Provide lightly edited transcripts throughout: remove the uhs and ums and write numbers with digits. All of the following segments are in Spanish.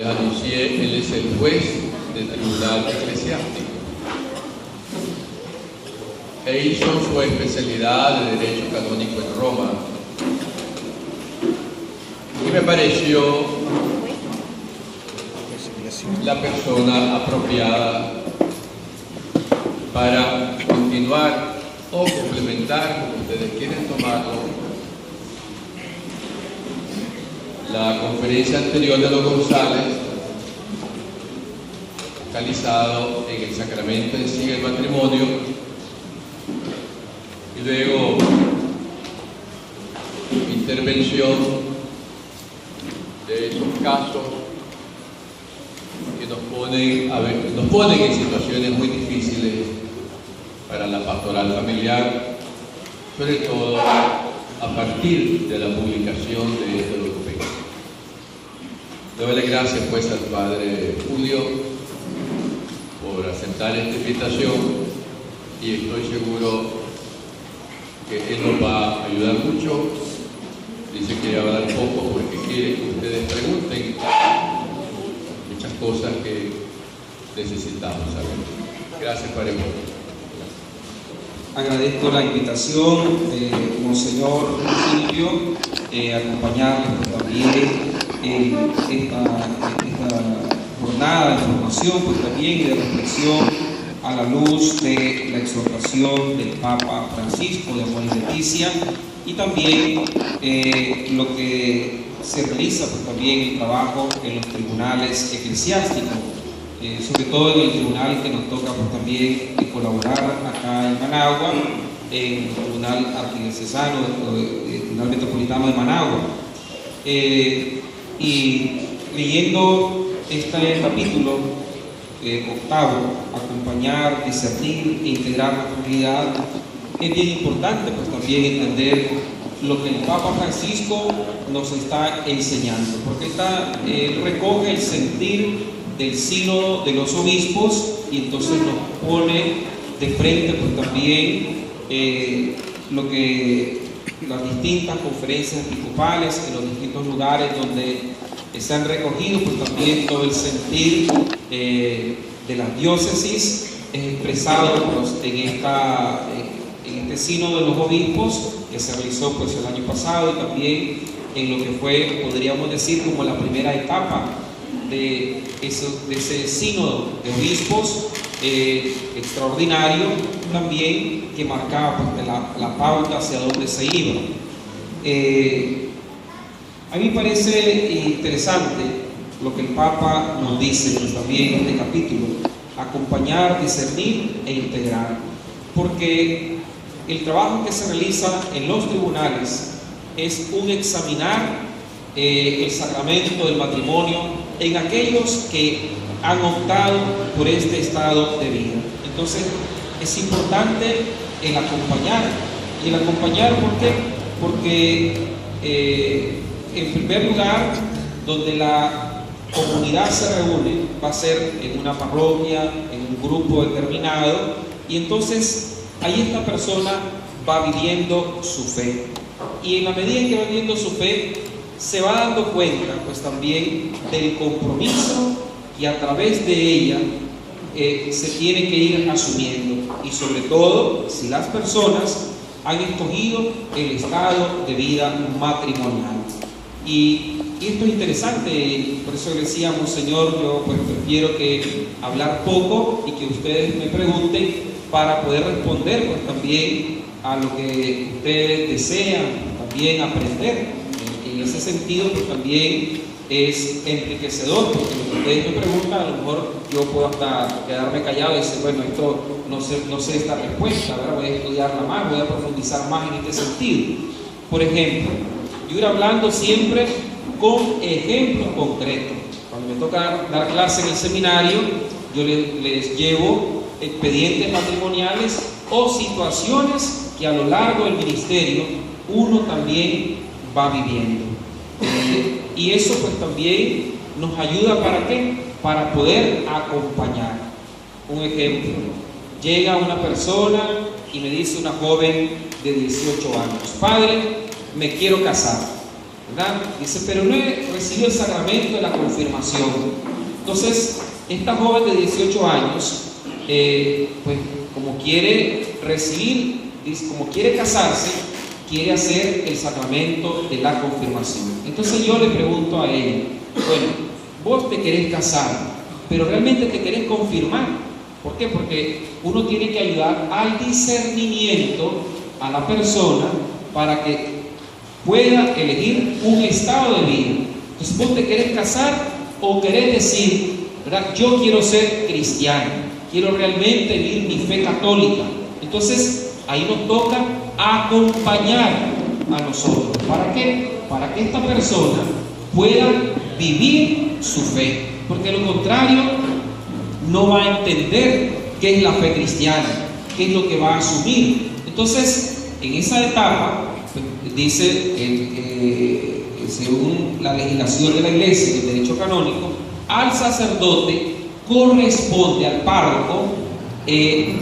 Les anuncié, él es el juez del Tribunal Eclesiástico e hizo su especialidad de Derecho Canónico en Roma. Y me pareció la persona apropiada para continuar o complementar, como ustedes quieren tomarlo, la conferencia anterior de los González, focalizado en el sacramento en sí del matrimonio, y luego intervención de esos casos que nos ponen en situaciones muy difíciles para la pastoral familiar, sobre todo a partir de la publicación de este documento. Doy gracias pues al Padre Julio por aceptar esta invitación y estoy seguro que él nos va a ayudar mucho. Dice que va a hablar poco porque quiere que ustedes pregunten muchas cosas que necesitamos saber. Gracias, Padre Julio. Agradezco la invitación de Monseñor Silvio, acompañarles también en esta jornada de formación, pues también y de reflexión a la luz de la exhortación del Papa Francisco de Amor y Leticia, y también lo que se realiza pues también el trabajo en los tribunales eclesiásticos, sobre todo en el tribunal que nos toca pues también colaborar acá en Managua, en el Tribunal Arquidiocesano, el Tribunal Metropolitano de Managua. Y leyendo este capítulo octavo, acompañar, discernir e integrar la comunidad, es bien importante pues también entender lo que el Papa Francisco nos está enseñando, porque él recoge el sentir del sínodo de los obispos y entonces nos pone de frente pues también lo que las distintas conferencias episcopales en los distintos lugares donde se han recogido pues también todo el sentir de las diócesis expresado pues, en este sínodo de los obispos que se realizó pues el año pasado, y también en lo que fue, podríamos decir, como la primera etapa de ese sínodo de obispos extraordinario también, que marcaba pues, la pauta hacia dónde se iba. A mí me parece interesante lo que el Papa nos dice pues, también en este capítulo: acompañar, discernir e integrar, porque el trabajo que se realiza en los tribunales es un examinar el sacramento del matrimonio en aquellos que han optado por este estado de vida. Entonces es importante el acompañar. Y el acompañar, ¿por qué? Porque en primer lugar, donde la comunidad se reúne va a ser en una parroquia, en un grupo determinado, y entonces ahí esta persona va viviendo su fe, y en la medida en que va viviendo su fe se va dando cuenta pues también del compromiso que a través de ella se tiene que ir asumiendo, y sobre todo si las personas han escogido el estado de vida matrimonial. Y esto es interesante, por eso decía Monseñor, yo pues prefiero que hablar poco y que ustedes me pregunten para poder responder pues también a lo que ustedes desean también aprender. En ese sentido pues también es enriquecedor, porque lo que ustedes me preguntan, a lo mejor yo puedo hasta quedarme callado y decir, bueno, esto no sé esta respuesta, ¿verdad? Voy a estudiarla más, voy a profundizar más en este sentido. Por ejemplo, yo ir hablando siempre con ejemplos concretos. Cuando me toca dar clase en el seminario, yo les llevo expedientes matrimoniales o situaciones que a lo largo del ministerio uno también va viviendo. Y eso pues también nos ayuda ¿para qué? Para poder acompañar. Un ejemplo, llega una persona y me dice, una joven de 18 años, padre, me quiero casar. ¿verdad? Dice, pero no he recibido el sacramento de la confirmación. Entonces, esta joven de 18 años, pues como quiere recibir, como quiere casarse, quiere hacer el sacramento de la confirmación. Entonces yo le pregunto a ella, bueno, vos te querés casar, pero realmente te querés confirmar. ¿Por qué? Porque uno tiene que ayudar al discernimiento a la persona para que pueda elegir un estado de vida. Entonces, vos te querés casar o querés decir, ¿verdad? Yo quiero ser cristiano, quiero realmente vivir mi fe católica. Entonces, ahí nos toca acompañar a nosotros. ¿Para qué? Para que esta persona pueda vivir su fe. Porque de lo contrario, no va a entender qué es la fe cristiana, qué es lo que va a asumir. Entonces, en esa etapa, dice, según la legislación de la Iglesia y el derecho canónico, al sacerdote corresponde, al párroco,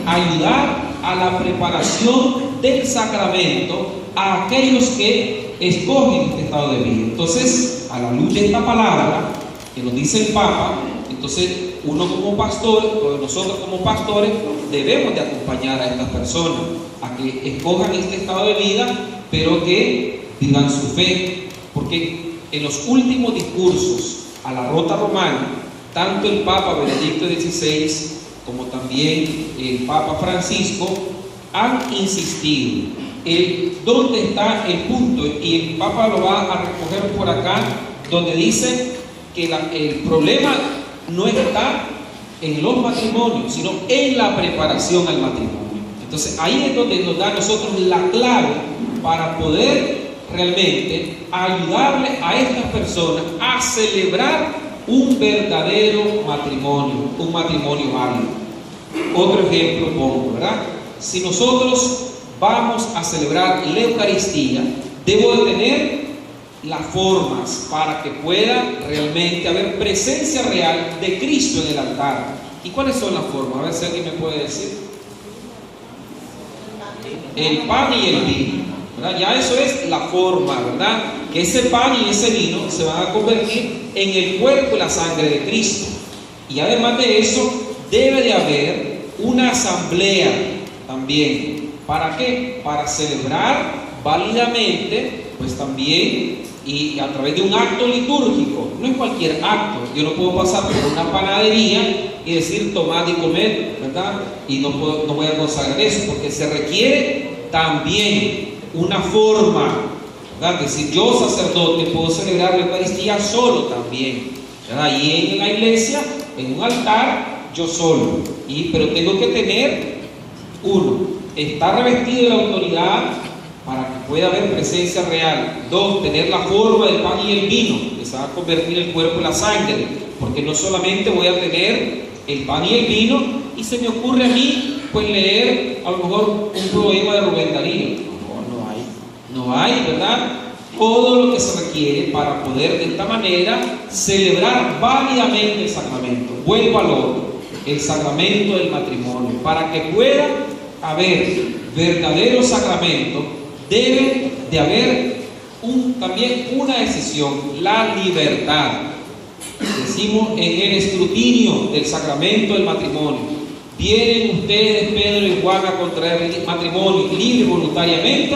ayudar a la preparación del sacramento a aquellos que escogen este estado de vida. Entonces, a la luz de esta palabra que nos dice el Papa, entonces uno como pastor, o nosotros como pastores, debemos de acompañar a estas personas a que escojan este estado de vida, pero que vivan su fe. Porque en los últimos discursos a la Rota Romana, tanto el Papa Benedicto XVI como también el Papa Francisco han insistido en dónde está el punto, y el Papa lo va a recoger por acá, donde dice que el problema no está en los matrimonios, sino en la preparación al matrimonio. Entonces ahí es donde nos da a nosotros la clave para poder realmente ayudarle a estas personas a celebrar un verdadero matrimonio, un matrimonio válido. Otro ejemplo pongo, ¿verdad? Si nosotros vamos a celebrar la Eucaristía, debo de tener las formas para que pueda realmente haber presencia real de Cristo en el altar. ¿Y cuáles son las formas? A ver si alguien me puede decir. El pan y el vino, ¿verdad? Ya eso es la forma, ¿verdad? Que ese pan y ese vino se van a convertir en el cuerpo y la sangre de Cristo. Y además de eso, debe de haber una asamblea también. ¿Para qué? Para celebrar válidamente, pues también, y a través de un acto litúrgico. No es cualquier acto. Yo no puedo pasar por una panadería y decir tomad y comed, ¿verdad? Y no voy a consagrar eso, porque se requiere también una forma, ¿verdad? Es decir, yo sacerdote puedo celebrar la Eucaristía solo también, ¿verdad? Y en la iglesia, en un altar, yo solo. Pero tengo que tener, uno, estar revestido de la autoridad para que pueda haber presencia real. Dos, tener la forma del pan y el vino, que se va a convertir en el cuerpo y la sangre, porque no solamente voy a tener el pan y el vino, y se me ocurre a mí, pues leer a lo mejor un poema de Rubén Darío. No hay, ¿verdad? Todo lo que se requiere para poder de esta manera celebrar válidamente el sacramento. Vuelvo al orden, el sacramento del matrimonio. Para que pueda haber verdadero sacramento, debe de haber también una decisión, la libertad. Decimos en el escrutinio del sacramento del matrimonio: ¿vienen ustedes, Pedro y Juan, a contraer el matrimonio libre y voluntariamente?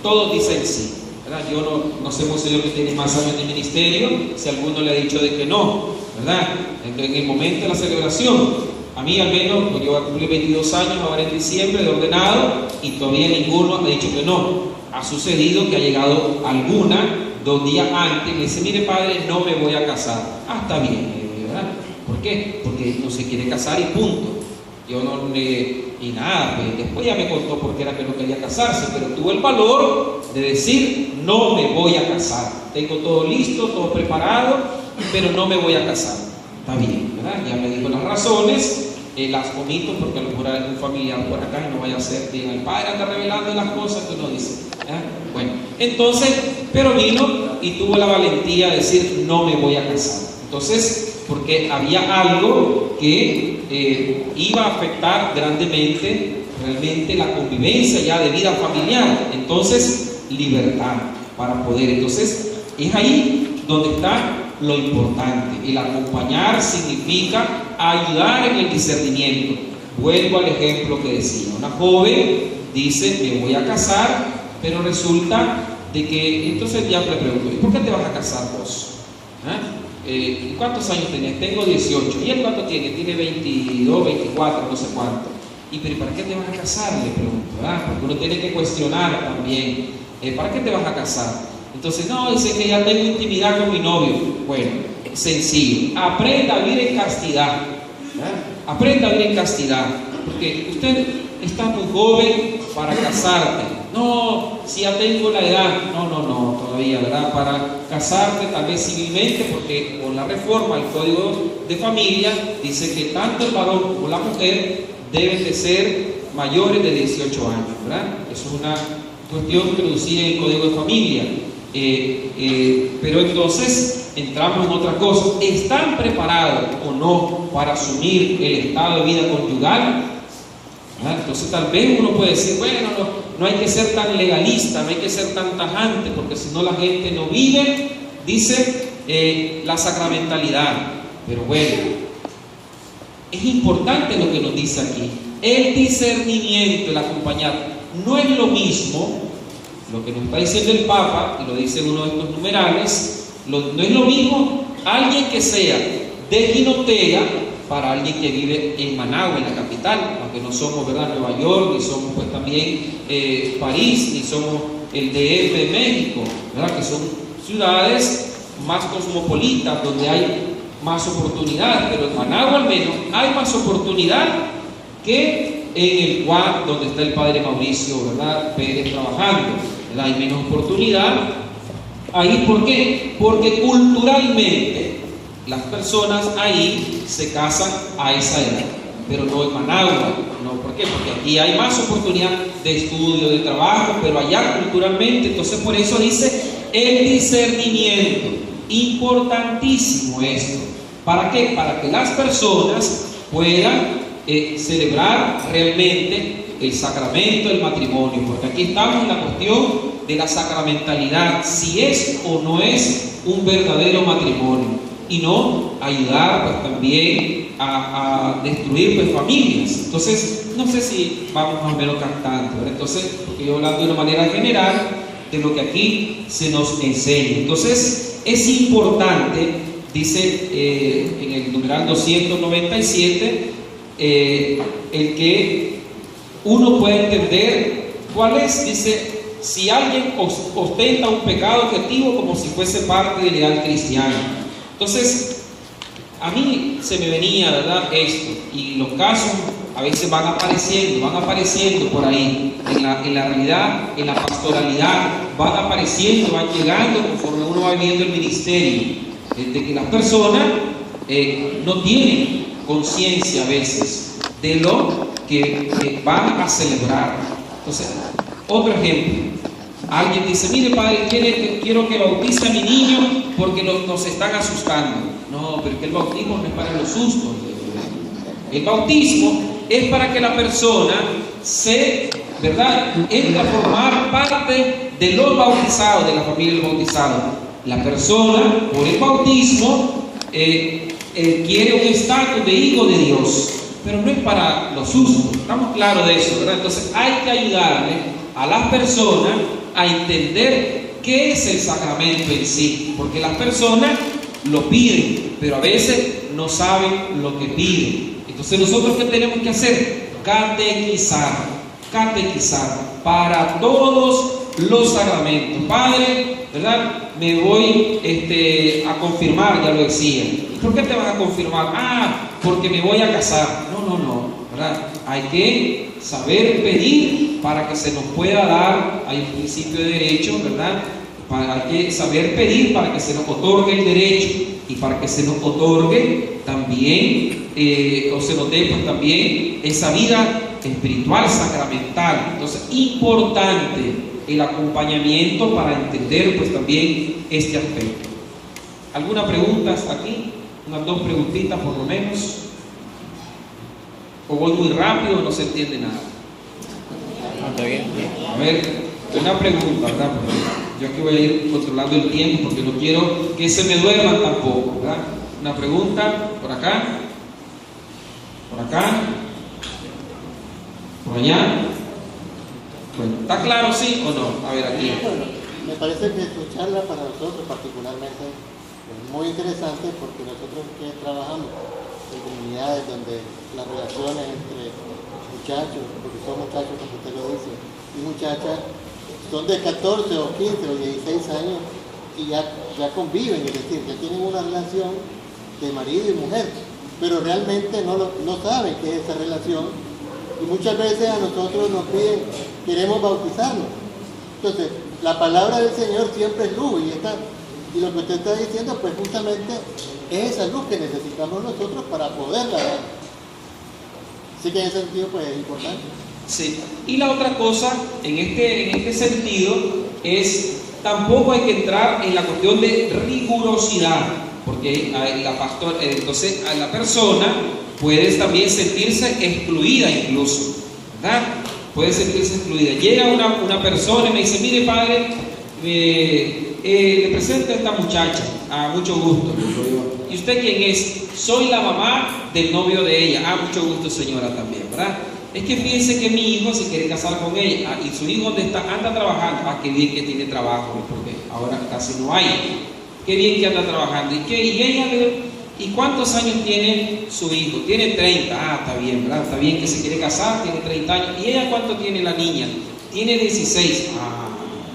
Todos dicen sí, ¿verdad? Yo no sé, monseñor, que tiene más años de ministerio, si alguno le ha dicho de que no, ¿verdad? En el momento de la celebración, a mí al menos, pues yo voy a cumplir 22 años ahora en diciembre de ordenado, y todavía ninguno ha dicho que no. Ha sucedido que ha llegado alguna 2 días antes y me dice: mire, padre, no me voy a casar. Ah, está bien, ¿verdad? ¿Por qué? Porque no se quiere casar y punto. Yo no le... Y nada, pues después ya me contó por qué era que no quería casarse, pero tuvo el valor de decir: no me voy a casar. Tengo todo listo, todo preparado, pero no me voy a casar. Está bien, ¿verdad? Ya me dijo las razones. Las omito porque a lo mejor hay algún familiar por acá y no vaya a ser bien, el padre anda revelando las cosas que uno dice. Bueno, entonces, pero vino y tuvo la valentía de decir: no me voy a casar. Entonces, porque había algo que iba a afectar grandemente realmente la convivencia ya de vida familiar. Entonces, libertad para poder. Entonces, Es ahí donde está lo importante. El acompañar significa ayudar en el discernimiento. Vuelvo al ejemplo que decía. Una joven dice, me voy a casar, pero resulta de que, entonces ya le pregunto, ¿y por qué te vas a casar vos? ¿Y cuántos años tenés? Tengo 18. ¿Y él cuánto tiene? Tiene 22, 24, no sé cuánto. ¿Y pero para qué te vas a casar? Le pregunto, ¿verdad? Porque uno tiene que cuestionar también. ¿Para qué te vas a casar? Entonces, no, dice que ya tengo intimidad con mi novio. Bueno, sencillo. Aprenda a vivir en castidad. Aprenda a vivir en castidad. Porque usted está muy joven para casarte. No, si ya tengo la edad. No, todavía, ¿verdad? Para casarte tal vez civilmente, porque con la reforma al Código de Familia dice que tanto el varón como la mujer deben de ser mayores de 18 años, ¿verdad? Eso es una cuestión introducida en el Código de Familia. Pero entonces entramos en otra cosa. ¿Están preparados o no para asumir el estado de vida conyugal? Entonces tal vez uno puede decir, bueno, no hay que ser tan legalista, no hay que ser tan tajante, porque si no la gente no vive, dice la sacramentalidad. Pero bueno, es importante lo que nos dice aquí. El discernimiento, el acompañar, no es lo mismo, lo que nos está diciendo el Papa, y lo dice en uno de estos numerales, no es lo mismo alguien que sea de Jinotega para alguien que vive en Managua, en la capital, aunque no somos, ¿verdad?, Nueva York, ni somos pues también París, ni somos el DF de México, ¿verdad?, que son ciudades más cosmopolitas, donde hay más oportunidad, pero en Managua al menos hay más oportunidad que en el cual donde está el padre Mauricio, ¿verdad?, Pérez trabajando, ¿verdad? Hay menos oportunidad ahí. ¿Por qué? Porque culturalmente las personas ahí se casan a esa edad, pero no en Managua. ¿No? ¿Por qué? Porque aquí hay más oportunidad de estudio, de trabajo, pero allá culturalmente. Entonces por eso dice el discernimiento. Importantísimo esto. ¿Para qué? Para que las personas puedan celebrar realmente el sacramento del matrimonio, porque aquí estamos en la cuestión de la sacramentalidad, si es o no es un verdadero matrimonio, y no ayudar pues también a destruir pues familias. Entonces no sé si vamos más o menos cantando, ¿verdad? Entonces, porque yo hablando de una manera general de lo que aquí se nos enseña. Entonces es importante, dice en el numeral 297, el que uno puede entender cuál es, dice, si alguien ostenta un pecado objetivo como si fuese parte del ideal cristiano. Entonces, a mí se me venía, ¿verdad?, esto, y los casos a veces van apareciendo por ahí, en la realidad, en la pastoralidad, van apareciendo, van llegando conforme uno va viviendo el ministerio, de que las personas no tienen conciencia a veces de lo que van a celebrar. Entonces, otro ejemplo, alguien dice, mire padre, quiero que bautice a mi niño porque nos están asustando. No, pero que el bautismo no es para los sustos. El bautismo es para que la persona entre a formar parte de los bautizados, de la familia del bautizado. La persona, por el bautismo, quiere un estatus de hijo de Dios, pero no es para los sustos. Estamos claros de eso, ¿verdad? Entonces hay que ayudarle a las personas a entender qué es el sacramento en sí, porque las personas lo piden, pero a veces no saben lo que piden. Entonces nosotros, ¿qué tenemos que hacer? Catequizar para todos los sacramentos. Padre, ¿verdad?, me voy a confirmar, ya lo decía. ¿Y por qué te vas a confirmar? Porque me voy a casar. No, ¿verdad? Hay que saber pedir para que se nos pueda dar. Hay un principio de derecho, ¿verdad? Hay que saber pedir para que se nos otorgue el derecho, y para que se nos otorgue también, o se nos dé pues también esa vida espiritual sacramental. Entonces, importante el acompañamiento para entender pues también este aspecto. ¿Alguna pregunta hasta aquí? Unas 2 preguntitas por lo menos. ¿O voy muy rápido o no se entiende nada? Está bien. A ver, una pregunta, ¿verdad? Yo aquí voy a ir controlando el tiempo porque no quiero que se me duerman tampoco, ¿verdad? Una pregunta, por acá, por acá, por allá. Bueno, ¿está claro sí o no? A ver, aquí. Bueno, me parece que tu charla para nosotros particularmente es muy interesante porque nosotros que trabajamos en comunidades donde las relaciones entre muchachos, porque son muchachos como usted lo dice, y muchachas son de 14 o 15 o 16 años y ya conviven, es decir, ya tienen una relación de marido y mujer, pero realmente no saben qué es esa relación y muchas veces a nosotros nos piden, queremos bautizarnos. Entonces, la palabra del Señor siempre es luz y lo que usted está diciendo, pues justamente es esa luz que necesitamos nosotros para poderla dar. Así que en ese sentido, pues es importante. Sí. Y la otra cosa, en este sentido, es tampoco hay que entrar en la cuestión de rigurosidad, porque entonces a la persona puede también sentirse excluida incluso, ¿verdad? Puede sentirse excluida. Llega una persona y me dice, mire padre, le presento a esta muchacha, a mucho gusto. ¿Y usted quién es? Soy la mamá del novio de ella. Ah, mucho gusto señora también, ¿verdad? Es que fíjense que mi hijo se quiere casar con ella. Ah, y su hijo ¿dónde está? Anda trabajando. Ah, qué bien que tiene trabajo, porque ahora casi no hay. Qué bien que anda trabajando. ¿Y cuántos años tiene su hijo? Tiene 30. Ah, está bien, ¿verdad? Está bien que se quiere casar, tiene 30 años. ¿Y ella cuánto tiene la niña? Tiene 16. Ah,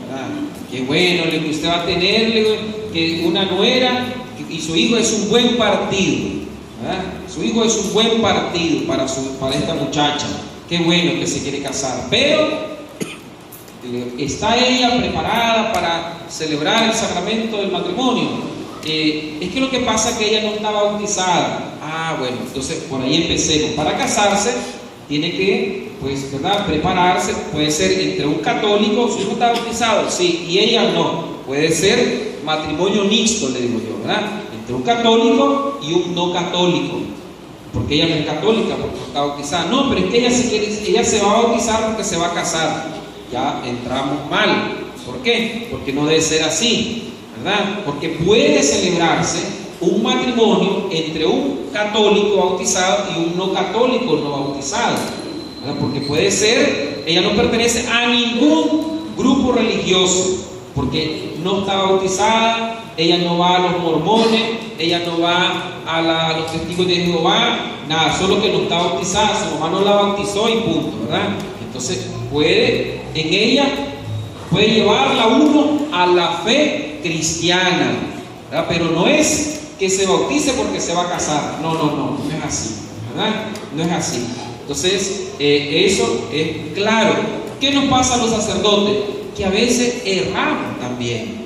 ¿verdad? Qué bueno, que usted va a tener que una nuera y su hijo es un buen partido, ¿verdad? Su hijo es un buen partido para esta muchacha. Qué bueno que se quiere casar, pero ¿está ella preparada para celebrar el sacramento del matrimonio? Es que lo que pasa es que ella no está bautizada. Ah, bueno, entonces por ahí empecemos. Para casarse tiene que, pues, ¿verdad?, prepararse. Puede ser entre un católico, su hijo está bautizado, sí, y ella no. Puede ser matrimonio mixto, le digo yo, ¿verdad? Entre un católico y un no católico. Porque ella no es católica, porque no está bautizada. No, pero es que ella se va a bautizar porque se va a casar. Ya entramos mal. ¿Por qué? Porque no debe ser así, ¿verdad? Porque puede celebrarse un matrimonio entre un católico bautizado y un no católico no bautizado, ¿verdad? Porque puede ser, ella no pertenece a ningún grupo religioso, porque no está bautizada, ella no va a los mormones, ella no va a los testigos de Jehová, nada, solo que no está bautizada, su mamá no la bautizó y punto, ¿verdad? Entonces en ella puede llevarla uno a la fe cristiana, ¿verdad? Pero no es que se bautice porque se va a casar, no es así, ¿verdad? No es así. Entonces, eso es claro. ¿Qué nos pasa a los sacerdotes? Que a veces erramos también,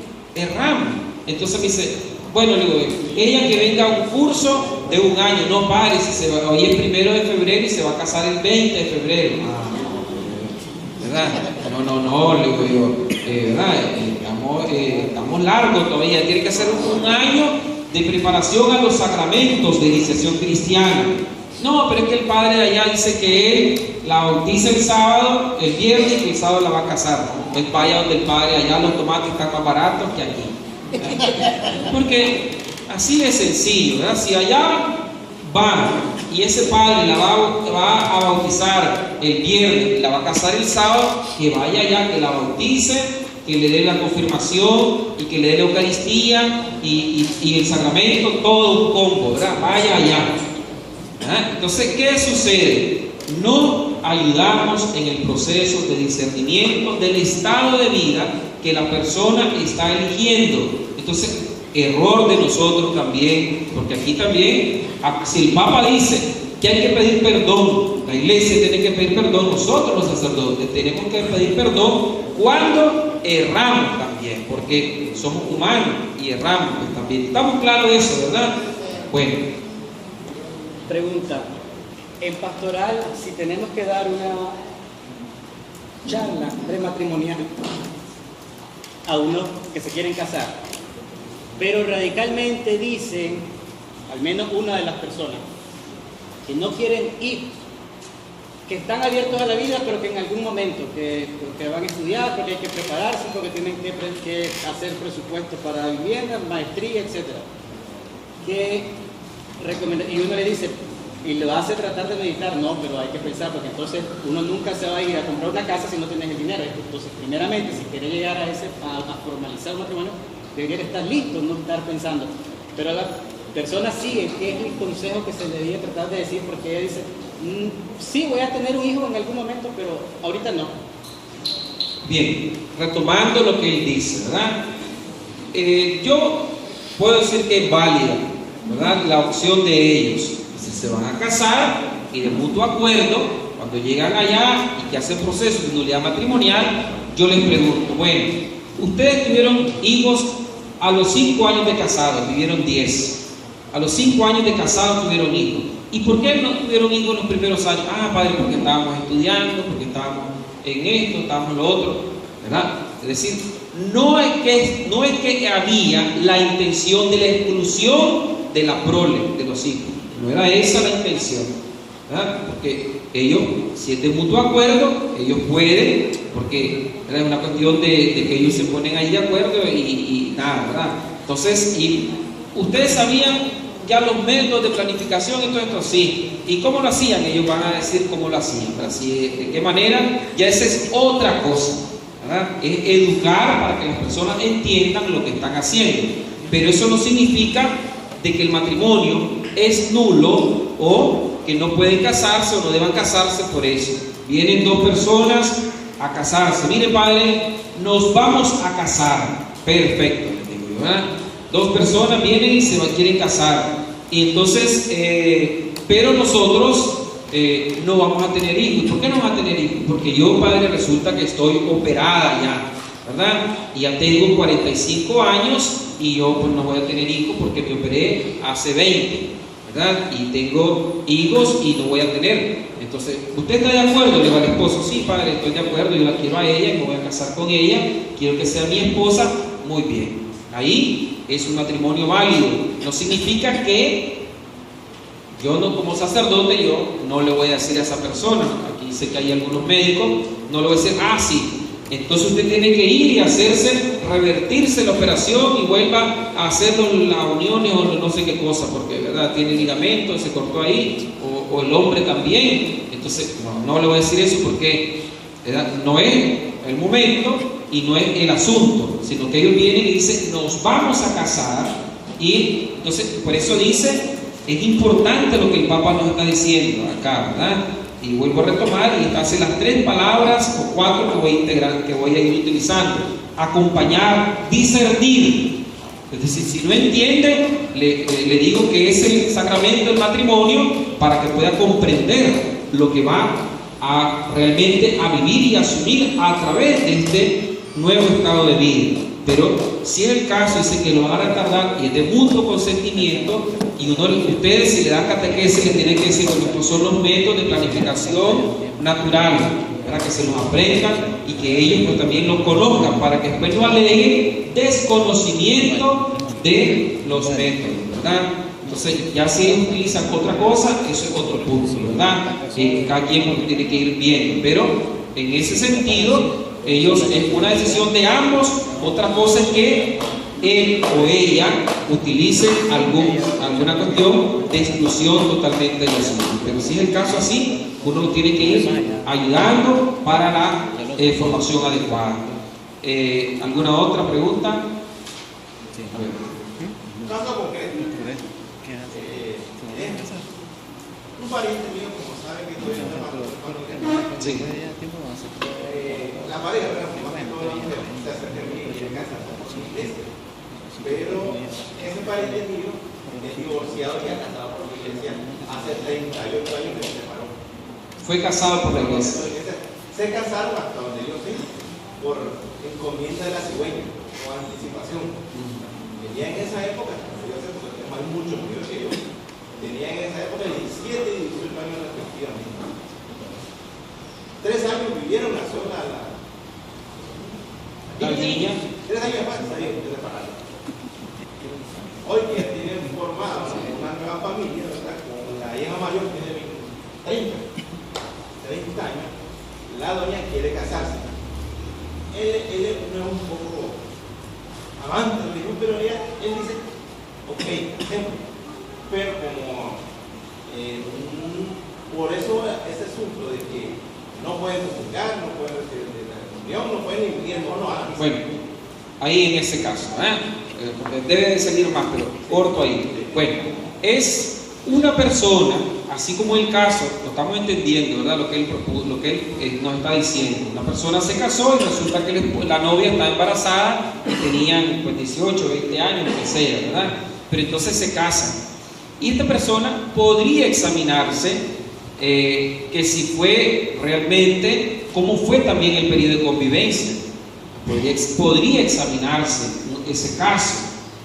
Entonces me dice, bueno, le digo, ella que venga a un curso de un año, no pare, hoy es 1 de febrero y se va a casar el 20 de febrero. ¿Verdad? No, le digo yo, ¿verdad? Estamos largos todavía, tiene que hacer un año de preparación a los sacramentos de iniciación cristiana. No, pero es que el padre de allá dice que él la bautiza el viernes y el sábado la va a casar. Pues vaya donde el padre allá, los tomates están más baratos que aquí. Porque así de sencillo, ¿verdad? Si allá va y ese padre la va a bautizar el viernes y la va a casar el sábado, que vaya allá, que la bautice, que le dé la confirmación y que le dé la Eucaristía y el sacramento, todo un combo, ¿verdad? Vaya allá. ¿Ah? Entonces, ¿qué sucede? No ayudamos en el proceso de discernimiento del estado de vida que la persona está eligiendo. Entonces, error de nosotros también, porque aquí también, si el Papa dice que hay que pedir perdón, la iglesia tiene que pedir perdón, nosotros los sacerdotes tenemos que pedir perdón cuando erramos también, porque somos humanos y erramos pues, también. ¿Estamos claros de eso, verdad? Bueno. Pregunta, en pastoral, si tenemos que dar una charla prematrimonial a unos que se quieren casar, pero radicalmente dicen, al menos una de las personas, que no quieren ir, que están abiertos a la vida, pero que en algún momento, porque van a estudiar, porque hay que prepararse, porque tienen que hacer presupuestos para vivienda, maestría, etc. Y uno le dice, y lo hace tratar de meditar, no, pero hay que pensar, porque entonces uno nunca se va a ir a comprar una casa si no tienes el dinero. Entonces, primeramente, si quieres llegar a formalizar un matrimonio, debería estar listo, no estar pensando. Pero la persona sigue, que es el consejo que se le debe tratar de decir, porque ella dice, sí, voy a tener un hijo en algún momento, pero ahorita no. Bien, retomando lo que él dice, ¿verdad? Yo puedo decir que es válida, ¿verdad?, la opción de ellos. Si se van a casar y de mutuo acuerdo, cuando llegan allá y que hacen proceso de nulidad matrimonial, yo les pregunto, bueno, ustedes tuvieron hijos a los 5 años de casados, vivieron 10. A los 5 años de casados tuvieron hijos. ¿Y por qué no tuvieron hijos en los primeros años? Ah, padre, porque estábamos estudiando, porque estábamos en esto, estábamos en lo otro, ¿verdad? Es decir, no es que había la intención de la exclusión de la prole, de los hijos. No era esa la intención, ¿verdad? Porque ellos, si es de mutuo acuerdo, ellos pueden, porque es una cuestión de que ellos se ponen ahí de acuerdo y nada, ¿verdad? Entonces, y ustedes sabían ya los métodos de planificación y todo esto, sí. ¿Y cómo lo hacían? Ellos van a decir cómo lo hacían, así, de qué manera, ya esa es otra cosa, ¿verdad? Es educar para que las personas entiendan lo que están haciendo, pero eso no significa de que el matrimonio es nulo o que no pueden casarse o no deban casarse por eso. Vienen dos personas a casarse, mire padre, nos vamos a casar, perfecto, les digo yo, ¿verdad? Dos personas vienen y quieren casar, y entonces, pero nosotros no vamos a tener hijos. ¿Por qué no vamos a tener hijos? Porque yo, padre, resulta que estoy operada ya, ¿verdad? Y ya tengo 45 años y yo pues no voy a tener hijos porque me operé hace 20, ¿verdad? Y tengo hijos y no voy a tener. Entonces, ¿usted está de acuerdo? Le digo al esposo, sí, padre, estoy de acuerdo, yo la quiero a ella y me voy a casar con ella, quiero que sea mi esposa, muy bien. Ahí es un matrimonio válido. No significa que yo no, como sacerdote, yo no le voy a decir a esa persona, aquí sé que hay algunos médicos, no le voy a decir, ah, sí, entonces usted tiene que ir y hacerse, revertirse la operación y vuelva a hacer las uniones o no sé qué cosa, porque ¿verdad? Tiene ligamento, se cortó ahí, o el hombre también. Entonces, no le voy a decir eso porque ¿verdad? No es el momento y no es el asunto, sino que ellos vienen y dicen, nos vamos a casar, y entonces, por eso dice, es importante lo que el Papa nos está diciendo acá, ¿verdad? Y vuelvo a retomar y hace las 3 palabras o 4 que voy a ir utilizando: acompañar, discernir. Es decir, si no entiende, le digo que es el sacramento del matrimonio para que pueda comprender lo que va a realmente a vivir y asumir a través de este nuevo estado de vida. Pero si es el caso, dice que lo van a retardar y es de mutuo consentimiento, y ustedes, si le dan catequesis, le tienen que decir, bueno, estos son los métodos de planificación natural, para que se los aprendan y que ellos pues, también los conozcan, para que después no aleguen desconocimiento de los métodos, ¿verdad? Entonces, ya si ellos utilizan otra cosa, eso es otro punto, ¿verdad? Cada quien tiene que ir viendo, pero en ese sentido, ellos, es una decisión de ambos. Otra cosa es que él o ella utilice alguna cuestión de exclusión totalmente del asunto. Pero si es el caso así, uno tiene que ir ayudando para la formación adecuada. ¿Alguna otra pregunta? A ver. Caso concreto. Un pariente mío, como sabe que estoy en la Sí. la pareja, más que todo se acerca a mí y se casa con la iglesia. Pero ese pariente mío es divorciado y ha casado por la iglesia hace 38 años que se separó. Fue casado por la iglesia. Se casaron hasta donde yo sé, por encomienda de la cigüeña o anticipación. Tenía en esa época, yo sé porque hay mucho mayor que yo, tenía en esa época 17 y 18 años respectivamente. 3 años vivieron la sola La niña. 3 años más de separarla. Hoy que tienen formado una nueva familia, ¿verdad? Con la hija mayor tiene 30. Se 30 años, la doña quiere casarse. Él es un poco amante, pero él dice, ok, hacemos. Pero como por eso ese asunto de que no pueden comulgar, no pueden recibir la comunión, no pueden ni el mono. Bueno, ahí en ese caso, porque debe de seguir más, pero corto ahí. Bueno, es una persona, así como el caso, lo estamos entendiendo, ¿verdad? Lo que él nos está diciendo. Una persona se casó y resulta que la novia está embarazada y tenían pues 18, 20 años, lo que sea, ¿verdad? Pero entonces se casan. Y esta persona podría examinarse que si fue realmente, cómo fue también el periodo de convivencia. Podría examinarse ese caso,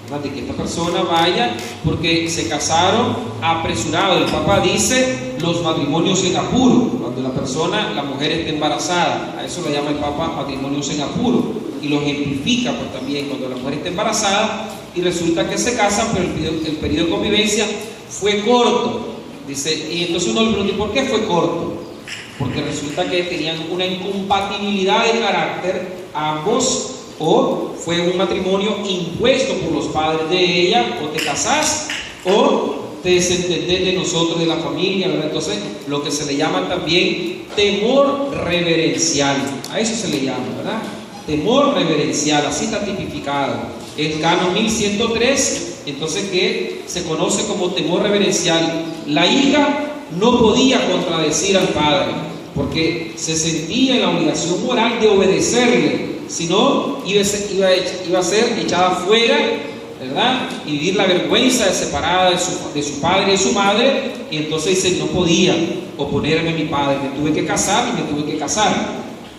¿verdad? De que esta persona vaya porque se casaron apresurado. El Papa dice los matrimonios en apuro, cuando la mujer está embarazada, a eso le llama el Papa matrimonios en apuro, y lo ejemplifica pues también cuando la mujer está embarazada y resulta que se casan, pero el periodo de convivencia fue corto. Dice, y entonces uno le pregunta, ¿por qué fue corto? Porque resulta que tenían una incompatibilidad de carácter ambos, o fue un matrimonio impuesto por los padres de ella, o te casás o te desentendés de nosotros, de la familia, ¿verdad? Entonces, lo que se le llama también temor reverencial, a eso se le llama, ¿verdad? Temor reverencial, así está tipificado. El canon 1103, entonces, que se conoce como temor reverencial. La hija no podía contradecir al padre, porque se sentía en la obligación moral de obedecerle, si no iba a ser echada fuera, ¿verdad? Y vivir la vergüenza de separada de su padre y de su madre. Y entonces dice, no podía oponerme a mi padre, me tuve que casar y me tuve que casar.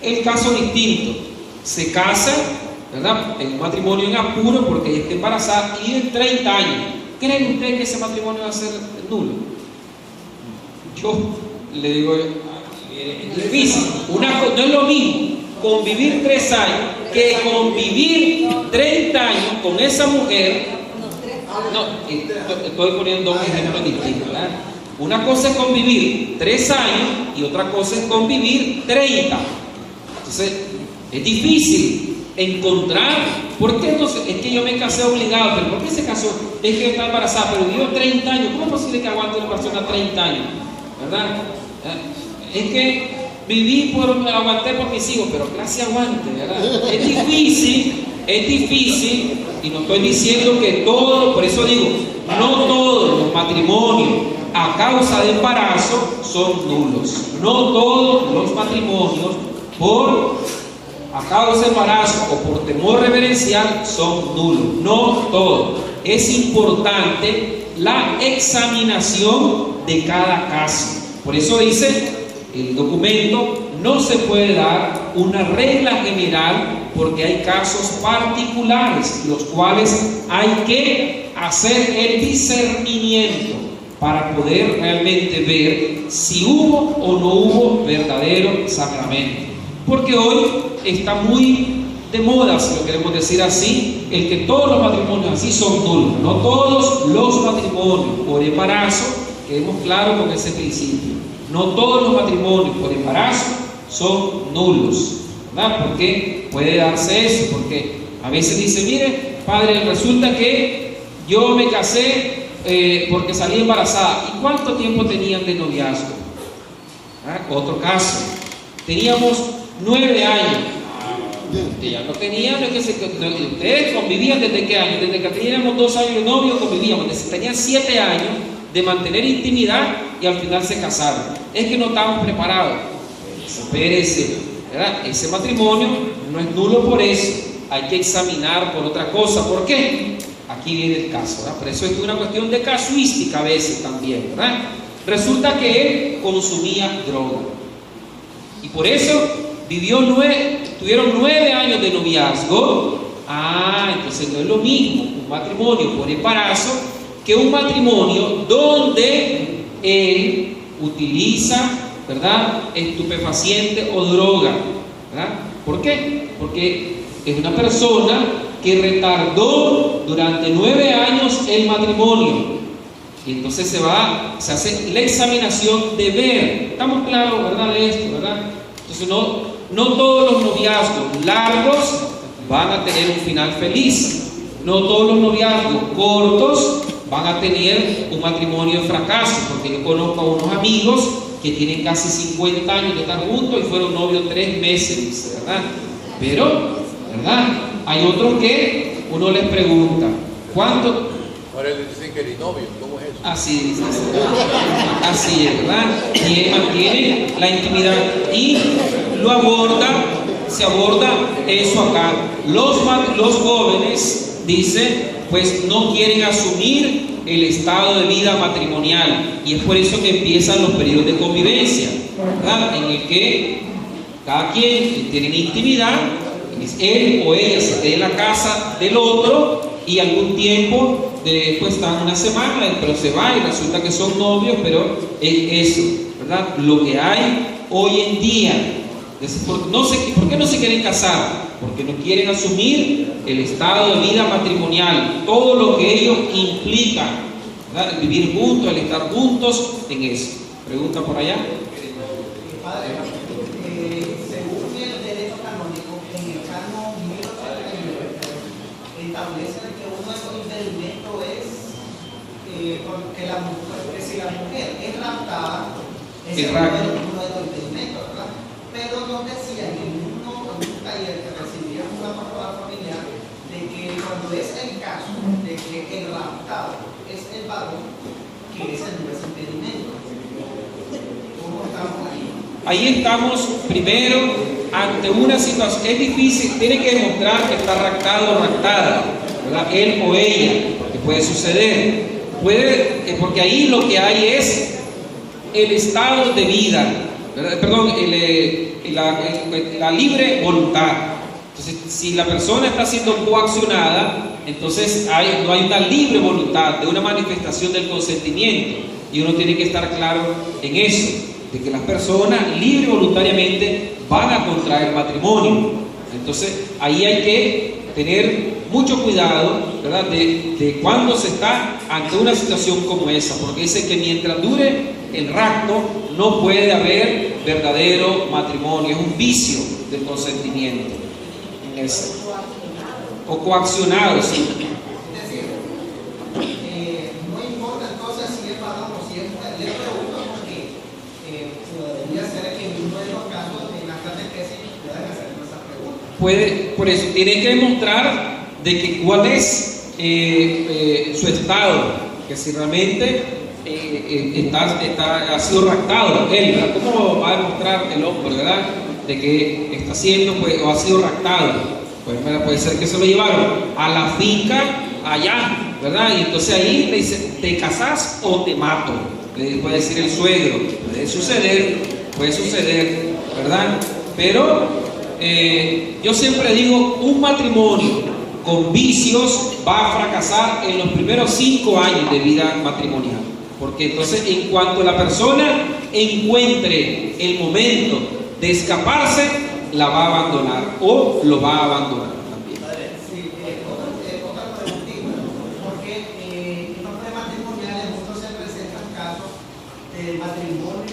El caso distinto, se casa, ¿verdad? En un matrimonio en apuro porque ella está embarazada y en 30 años. ¿Creen ustedes que ese matrimonio va a ser nulo? Yo le digo, es difícil. No es lo mismo convivir 3 años que convivir 30 años con esa mujer. No, estoy poniendo dos ejemplos distintos, ¿verdad? Una cosa es convivir 3 años y otra cosa es convivir 30. Entonces, es difícil encontrar. ¿Por qué entonces? Es que yo me casé obligado. ¿Pero por qué se casó? Es que está embarazada, pero vivió 30 años. ¿Cómo es posible que aguante una persona 30 años? ¿Verdad? Es que aguanté por mis hijos, pero clase aguante, ¿verdad? Es difícil, y no estoy diciendo que todo, por eso digo, no todos los matrimonios a causa de embarazo son nulos. No todos los matrimonios a causa de embarazo o por temor reverencial son nulos. No todos. Es importante la examinación de cada caso. Por eso dice el documento, no se puede dar una regla general porque hay casos particulares, los cuales hay que hacer el discernimiento para poder realmente ver si hubo o no hubo verdadero sacramento. Porque hoy está muy de moda, si lo queremos decir así, el que todos los matrimonios así son nulos. No todos los matrimonios por embarazo, quedemos claros con ese principio. No todos los matrimonios por embarazo son nulos, ¿verdad? Porque puede darse eso, porque a veces dice, mire, padre, resulta que yo me casé porque salí embarazada. ¿Y cuánto tiempo tenían de noviazgo? Otro caso, teníamos 9 años. Ya no tenían, ustedes convivían desde qué año, desde que teníamos 2 años de novio convivíamos, tenían 7 años de mantener intimidad y al final se casaron. Es que no estaban preparados. Espérese, ¿verdad? Ese matrimonio no es nulo por eso. Hay que examinar por otra cosa. ¿Por qué? Aquí viene el caso, ¿verdad? Por eso es una cuestión de casuística a veces también, ¿verdad? Resulta que él consumía droga y por eso tuvieron 9 años de noviazgo. Entonces no es lo mismo un matrimonio por embarazo que un matrimonio donde él utiliza, ¿verdad?, estupefaciente o droga, ¿verdad? ¿Por qué? Porque es una persona que retardó durante 9 años el matrimonio. Y entonces se hace la examinación de ver. Estamos claros, ¿verdad? De esto, ¿verdad? Entonces no todos los noviazgos largos van a tener un final feliz. No todos los noviazgos cortos van a tener un matrimonio de fracaso, porque yo conozco a unos amigos que tienen casi 50 años de estar juntos y fueron novios 3 meses, ¿verdad? Pero, ¿verdad? Hay otros que uno les pregunta, ¿cuánto? Ahora le dicen que eres novio, ¿cómo es eso? Así es, ¿verdad? Y él mantiene la intimidad y se aborda eso acá. Los jóvenes, dice, pues no quieren asumir el estado de vida matrimonial, y es por eso que empiezan los periodos de convivencia, ¿verdad? En el que cada quien tiene intimidad, él o ella se queda en la casa del otro y algún tiempo después están una semana, pero se va y resulta que son novios, pero es eso, ¿verdad? Lo que hay hoy en día. ¿Por qué no se quieren casar? Porque no quieren asumir el estado de vida matrimonial, todo lo que ello implica, ¿verdad? El vivir juntos, el estar juntos en eso. Pregunta por allá. Padre, según el derecho canónico, en el canon 1089, establece que uno de los impedimentos es que si la mujer es raptada, es uno de los impedimentos, ¿verdad? Pero nos decía en un taller que recibíamos una pastoral familiar de que cuando es el caso de que el raptado es el varón, que ese no es impedimento. ¿Cómo estamos ahí? Ahí estamos primero ante una situación, es difícil, tiene que demostrar que está raptado o raptada, ¿verdad? Él o ella, que puede suceder, porque ahí lo que hay es el estado de vida, ¿verdad? Perdón, la libre voluntad. Entonces, si la persona está siendo coaccionada, entonces no hay una libre voluntad de una manifestación del consentimiento, y uno tiene que estar claro en eso, de que las personas libre y voluntariamente van a contraer matrimonio. Entonces ahí hay que tener mucho cuidado, ¿verdad? De cuando se está ante una situación como esa, porque dice que mientras dure el rapto no puede haber verdadero matrimonio, es un vicio del consentimiento en ese. O coaccionado, sí. Es decir, no importa entonces si es varón o si es mujer, le pregunto porque podría ser que en uno de los casos en la catequesis puedan hacer esa pregunta. Por eso tiene que demostrar de que cuál es su estado, que si realmente ha sido raptado él, ¿verdad? ¿Cómo va a demostrar el hombre, verdad? De que está siendo, pues, o ha sido raptado. Pues puede ser que se lo llevaron a la finca allá, ¿verdad? Y entonces ahí le dice, ¿te casás o te mato? Le puede decir el suegro. Puede suceder, ¿verdad? Pero yo siempre digo, un matrimonio con vicios va a fracasar en los primeros 5 años de vida matrimonial. Porque entonces, en cuanto la persona encuentre el momento de escaparse, la va a abandonar o lo va a abandonar también. Sí, otra preguntita, porque en los prematrimoniales muchos se presentan casos de matrimonio,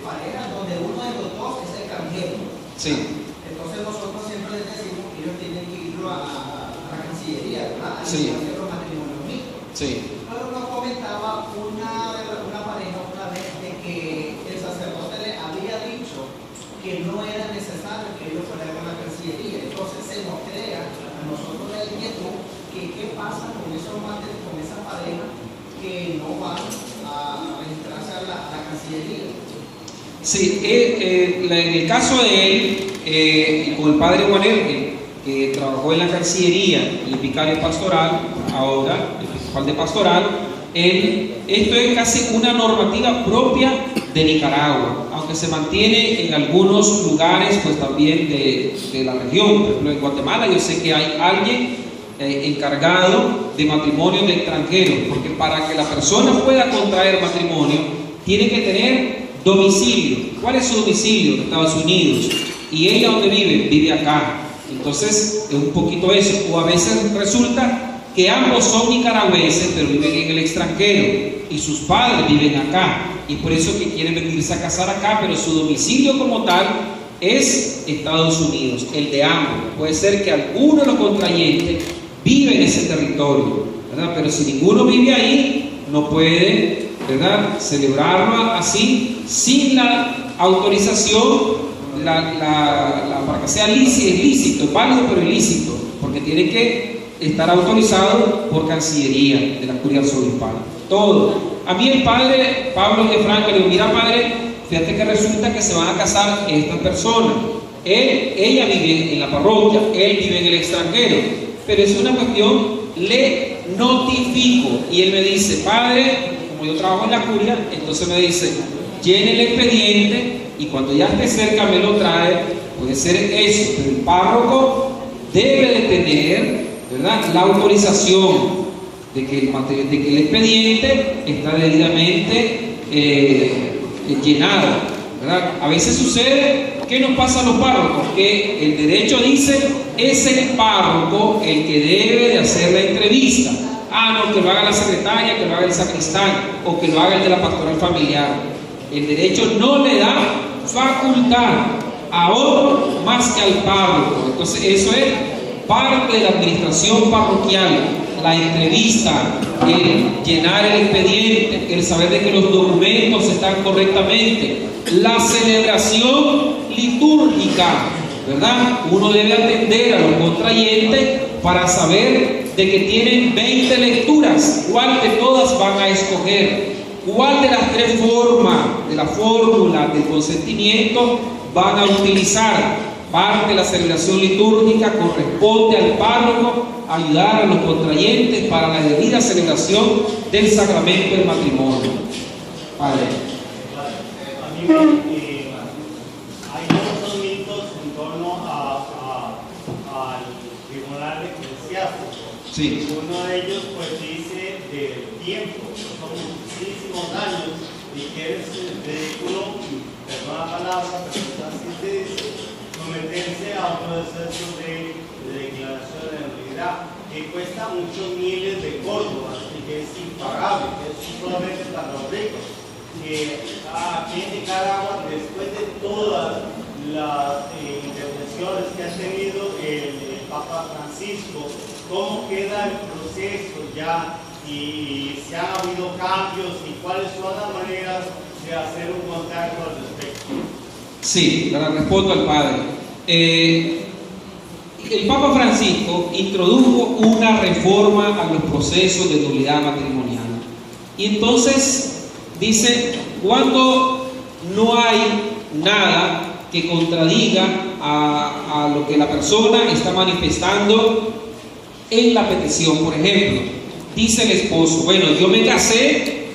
parejas donde uno de los dos es extranjero. Sí. Entonces nosotros siempre les decimos que ellos tienen que ir a la Cancillería, ¿verdad? Sí. A hacer los matrimonios mixtos. Sí. Pero nos comentaba una pareja una vez de que el sacerdote le había dicho que no era necesario que ellos fueran a la Cancillería. Entonces se nos crea a nosotros la inquietud que qué pasa con esa pareja que no van a registrarse a la Cancillería. Sí, en el caso de él, con el padre Juanel, que trabajó en la Cancillería, el vicario pastoral, ahora el principal de pastoral, esto es casi una normativa propia de Nicaragua, aunque se mantiene en algunos lugares pues también de la región. Por ejemplo, en Guatemala yo sé que hay alguien encargado de matrimonios de extranjeros, porque para que la persona pueda contraer matrimonio tiene que tener domicilio. ¿Cuál es su domicilio? Estados Unidos. ¿Y ella dónde vive? Vive acá. Entonces es un poquito eso. O a veces resulta que ambos son nicaragüenses pero viven en el extranjero. y sus padres viven acá, y por eso que quieren venirse a casar acá, pero su domicilio como tal es Estados Unidos, el de ambos. Puede ser que alguno de los contrayentes vive en ese territorio, ¿verdad? Pero si ninguno vive ahí, no puede, ¿verdad?, celebrarlo así sin la autorización, para que sea lícito, válido pero ilícito, porque tiene que estar autorizado por Cancillería de la Curia Arzobispal. Todo. A mí el padre Pablo de Franca le dijo: mira, padre, fíjate que resulta que se van a casar estas personas. Ella vive en la parroquia, él vive en el extranjero, pero es una cuestión, le notifico. Y él me dice: padre, como yo trabajo en la curia, entonces me dice, llene el expediente y cuando ya esté cerca me lo trae. Puede ser eso, pero el párroco debe de tener, ¿verdad?, la autorización de que el expediente está debidamente llenado, ¿verdad? A veces sucede, ¿qué nos pasa a los párrocos? Que el derecho dice, es el párroco el que debe de hacer la entrevista. No, que lo haga la secretaria, que lo haga el sacristán, o que lo haga el de la pastoral familiar. El derecho no le da facultad a otro más que al párroco. Entonces eso es parte de la administración parroquial: la entrevista, el llenar el expediente, el saber de que los documentos están correctamente, la celebración litúrgica, ¿verdad? Uno debe atender a los contrayentes para saber de que tienen 20 lecturas, cuál de todas van a escoger, cuál de las 3 formas de la fórmula del consentimiento van a utilizar. Parte de la celebración litúrgica corresponde al párroco ayudar a los contrayentes para la debida celebración del sacramento del matrimonio. Padre. A mí hay muchos mitos en torno al tribunal eclesiástico. Sí. Uno de ellos pues dice del tiempo, son muchísimos años, y que es ridículo, perdón la palabra, pero así se dice, someterse a un proceso de declaración de nulidad que cuesta muchos miles de córdobas y que es impagable, que es solamente para los ricos. Que aquí en Nicaragua, después de todas las intervenciones que ha tenido el Papa Francisco, ¿cómo queda el proceso ya? Y si han habido cambios y cuáles son las maneras de hacer un contacto al respecto. Sí, le respondo al padre. El Papa Francisco introdujo una reforma a los procesos de nulidad matrimonial. Y entonces dice, cuando no hay nada que contradiga a lo que la persona está manifestando en la petición. Por ejemplo, dice el esposo: bueno, yo me casé,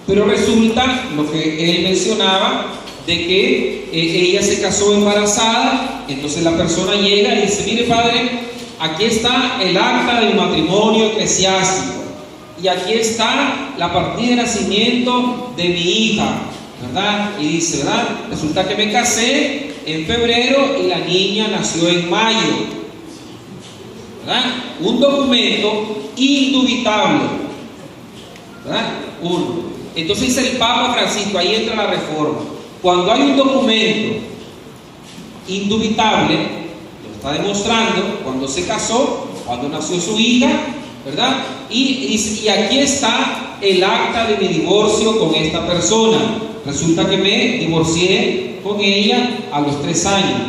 pero resulta lo que él mencionaba, de que ella se casó embarazada. Entonces la persona llega y dice: mire, padre, aquí está el acta del matrimonio eclesiástico y aquí está la partida de nacimiento de mi hija, ¿verdad? Y dice, ¿verdad? Resulta que me casé en febrero y la niña nació en mayo, ¿verdad? Un documento indubitable, ¿verdad? Uno. Entonces dice el Papa Francisco, ahí entra la reforma. Cuando hay un documento indubitable, lo está demostrando cuando se casó, cuando nació su hija, ¿verdad? Y aquí está el acta de mi divorcio con esta persona. Resulta que me divorcié con ella a los 3 años.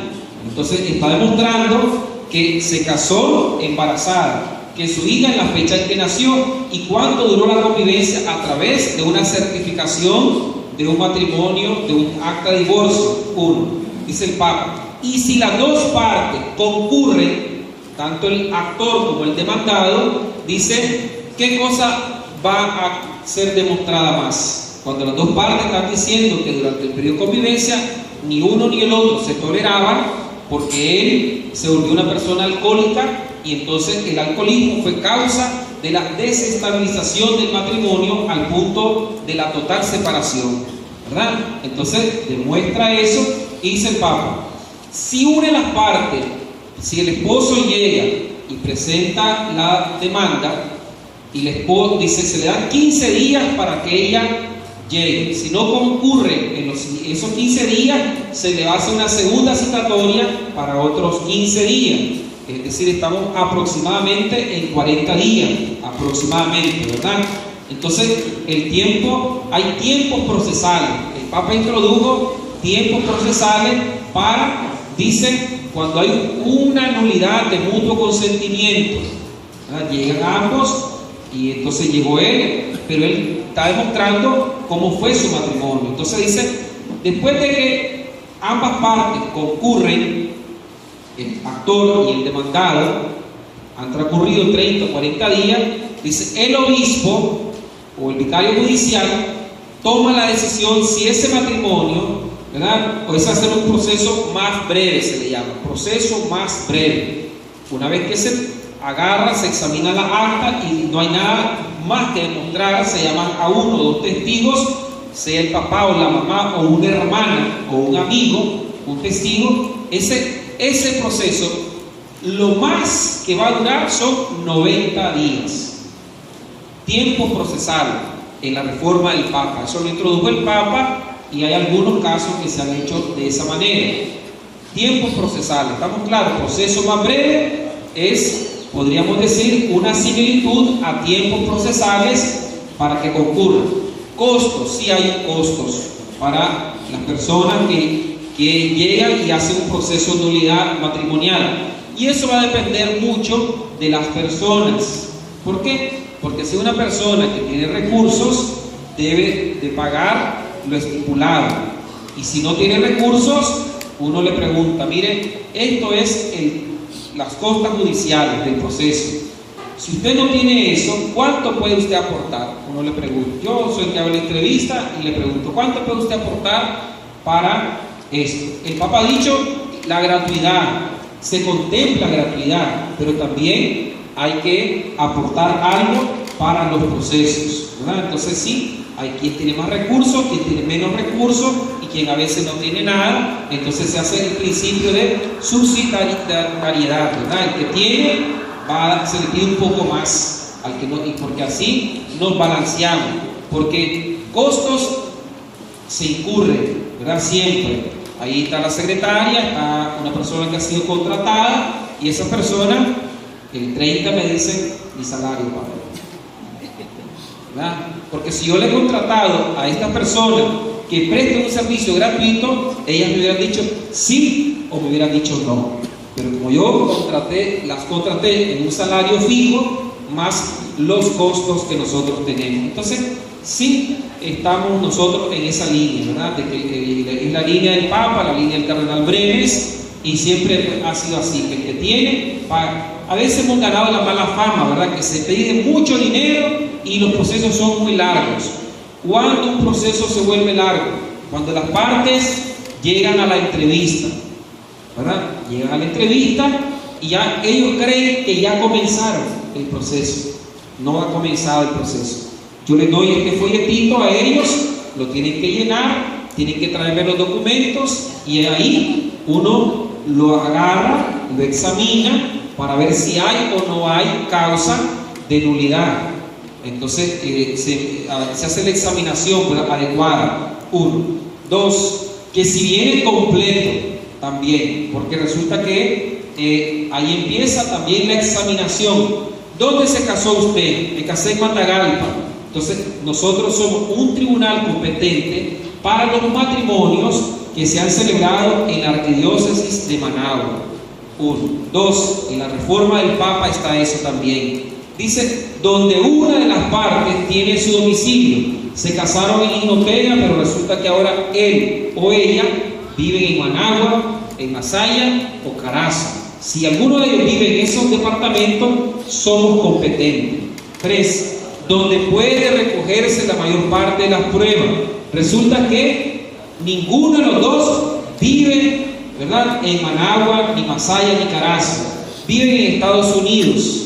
Entonces está demostrando que se casó embarazada, que su hija en la fecha en que nació y cuánto duró la convivencia a través de una certificación de un matrimonio, de un acta de divorcio. Uno, dice el Papa. Y si las dos partes concurren, tanto el actor como el demandado, dice qué cosa va a ser demostrada más. Cuando las dos partes están diciendo que durante el periodo de convivencia ni uno ni el otro se toleraban, porque él se volvió una persona alcohólica y entonces el alcoholismo fue causa de la desestabilización del matrimonio al punto de la total separación, ¿verdad? Entonces demuestra eso y dice el Papa: si une las partes, si el esposo llega y presenta la demanda y la esposa dice, se le dan 15 días para que ella llegue. Si no concurre en esos 15 días, se le hace una segunda citatoria para otros 15 días. Es decir, estamos aproximadamente en 40 días, aproximadamente, ¿verdad? Entonces, hay tiempos procesales. El Papa introdujo tiempos procesales para, dice, cuando hay una nulidad de mutuo consentimiento, ¿verdad? Llegan ambos y entonces llegó él, pero él está demostrando cómo fue su matrimonio. Entonces dice, después de que ambas partes concurren, el actor y el demandado, han transcurrido 30 o 40 días, dice, el obispo o el vicario judicial toma la decisión si ese matrimonio, ¿verdad? O es hacer un proceso más breve, se le llama, proceso más breve. Una vez que se agarra, se examina la acta y no hay nada más que demostrar, se llaman a uno o dos testigos, sea el papá o la mamá o una hermana o un amigo, un testigo. Ese proceso, lo más que va a durar son 90 días. Tiempo procesal en la reforma del Papa. Eso lo introdujo el Papa y hay algunos casos que se han hecho de esa manera. Tiempos procesales, estamos claros, proceso más breve es, podríamos decir, una similitud a tiempos procesales para que concurran. Costos, sí hay costos para las personas que llegan y hacen un proceso de nulidad matrimonial. Y eso va a depender mucho de las personas. ¿Por qué? Porque si una persona que tiene recursos debe de pagar lo estipulado. Y si no tiene recursos, uno le pregunta, mire, esto es las costas judiciales del proceso. Si usted no tiene eso, ¿cuánto puede usted aportar? Uno le pregunta. Yo soy el que hago la entrevista y le pregunto, ¿cuánto puede usted aportar para esto? El Papa ha dicho la gratuidad, se contempla gratuidad, pero también hay que aportar algo para los procesos, ¿verdad? Entonces sí, hay quien tiene más recursos, quien tiene menos recursos y quien a veces no tiene nada. Entonces se hace el principio de subsidiariedad, ¿verdad? El que tiene se le pide un poco más al que no, y porque así nos balanceamos, porque costos se incurren, ¿verdad? Siempre. Ahí está la secretaria, está una persona que ha sido contratada y esa persona, el 30 me dicen mi salario, padre. ¿Verdad? Porque si yo le he contratado a esta persona que preste un servicio gratuito, ellas me hubieran dicho sí o me hubieran dicho no. Pero como yo las contraté en un salario fijo, más los costos que nosotros tenemos. Entonces, sí estamos nosotros en esa línea, ¿verdad? De que es la línea del Papa, la línea del Cardenal Breves, y siempre ha sido así, que el que tiene paga. A veces hemos ganado la mala fama, ¿verdad? Que se pide mucho dinero y los procesos son muy largos. ¿Cuándo un proceso se vuelve largo? Cuando las partes llegan a la entrevista, ¿verdad? Llegan a la entrevista y ya ellos creen que ya comenzaron el proceso. No ha comenzado el proceso. Yo les doy este folletito a ellos, lo tienen que llenar, tienen que traerme los documentos y ahí uno lo agarra, lo examina para ver si hay o no hay causa de nulidad. Entonces se hace la examinación adecuada. 1. 2. Que si viene completo también, porque resulta que ahí empieza también la examinación. ¿Dónde se casó usted? Me casé en Matagalpa. Entonces nosotros somos un tribunal competente para los matrimonios que se han celebrado en la arquidiócesis de Managua. 1. 2. En la reforma del Papa está eso también. Dice, donde una de las partes tiene su domicilio. Se casaron en Jinotega, pero resulta que ahora él o ella viven en Managua, en Masaya o Carazo. Si alguno de ellos vive en esos departamentos, somos competentes. 3. Donde puede recogerse la mayor parte de las pruebas. Resulta que ninguno de los dos vive, ¿verdad?, en Managua, ni Masaya, ni Carazo. Viven en Estados Unidos.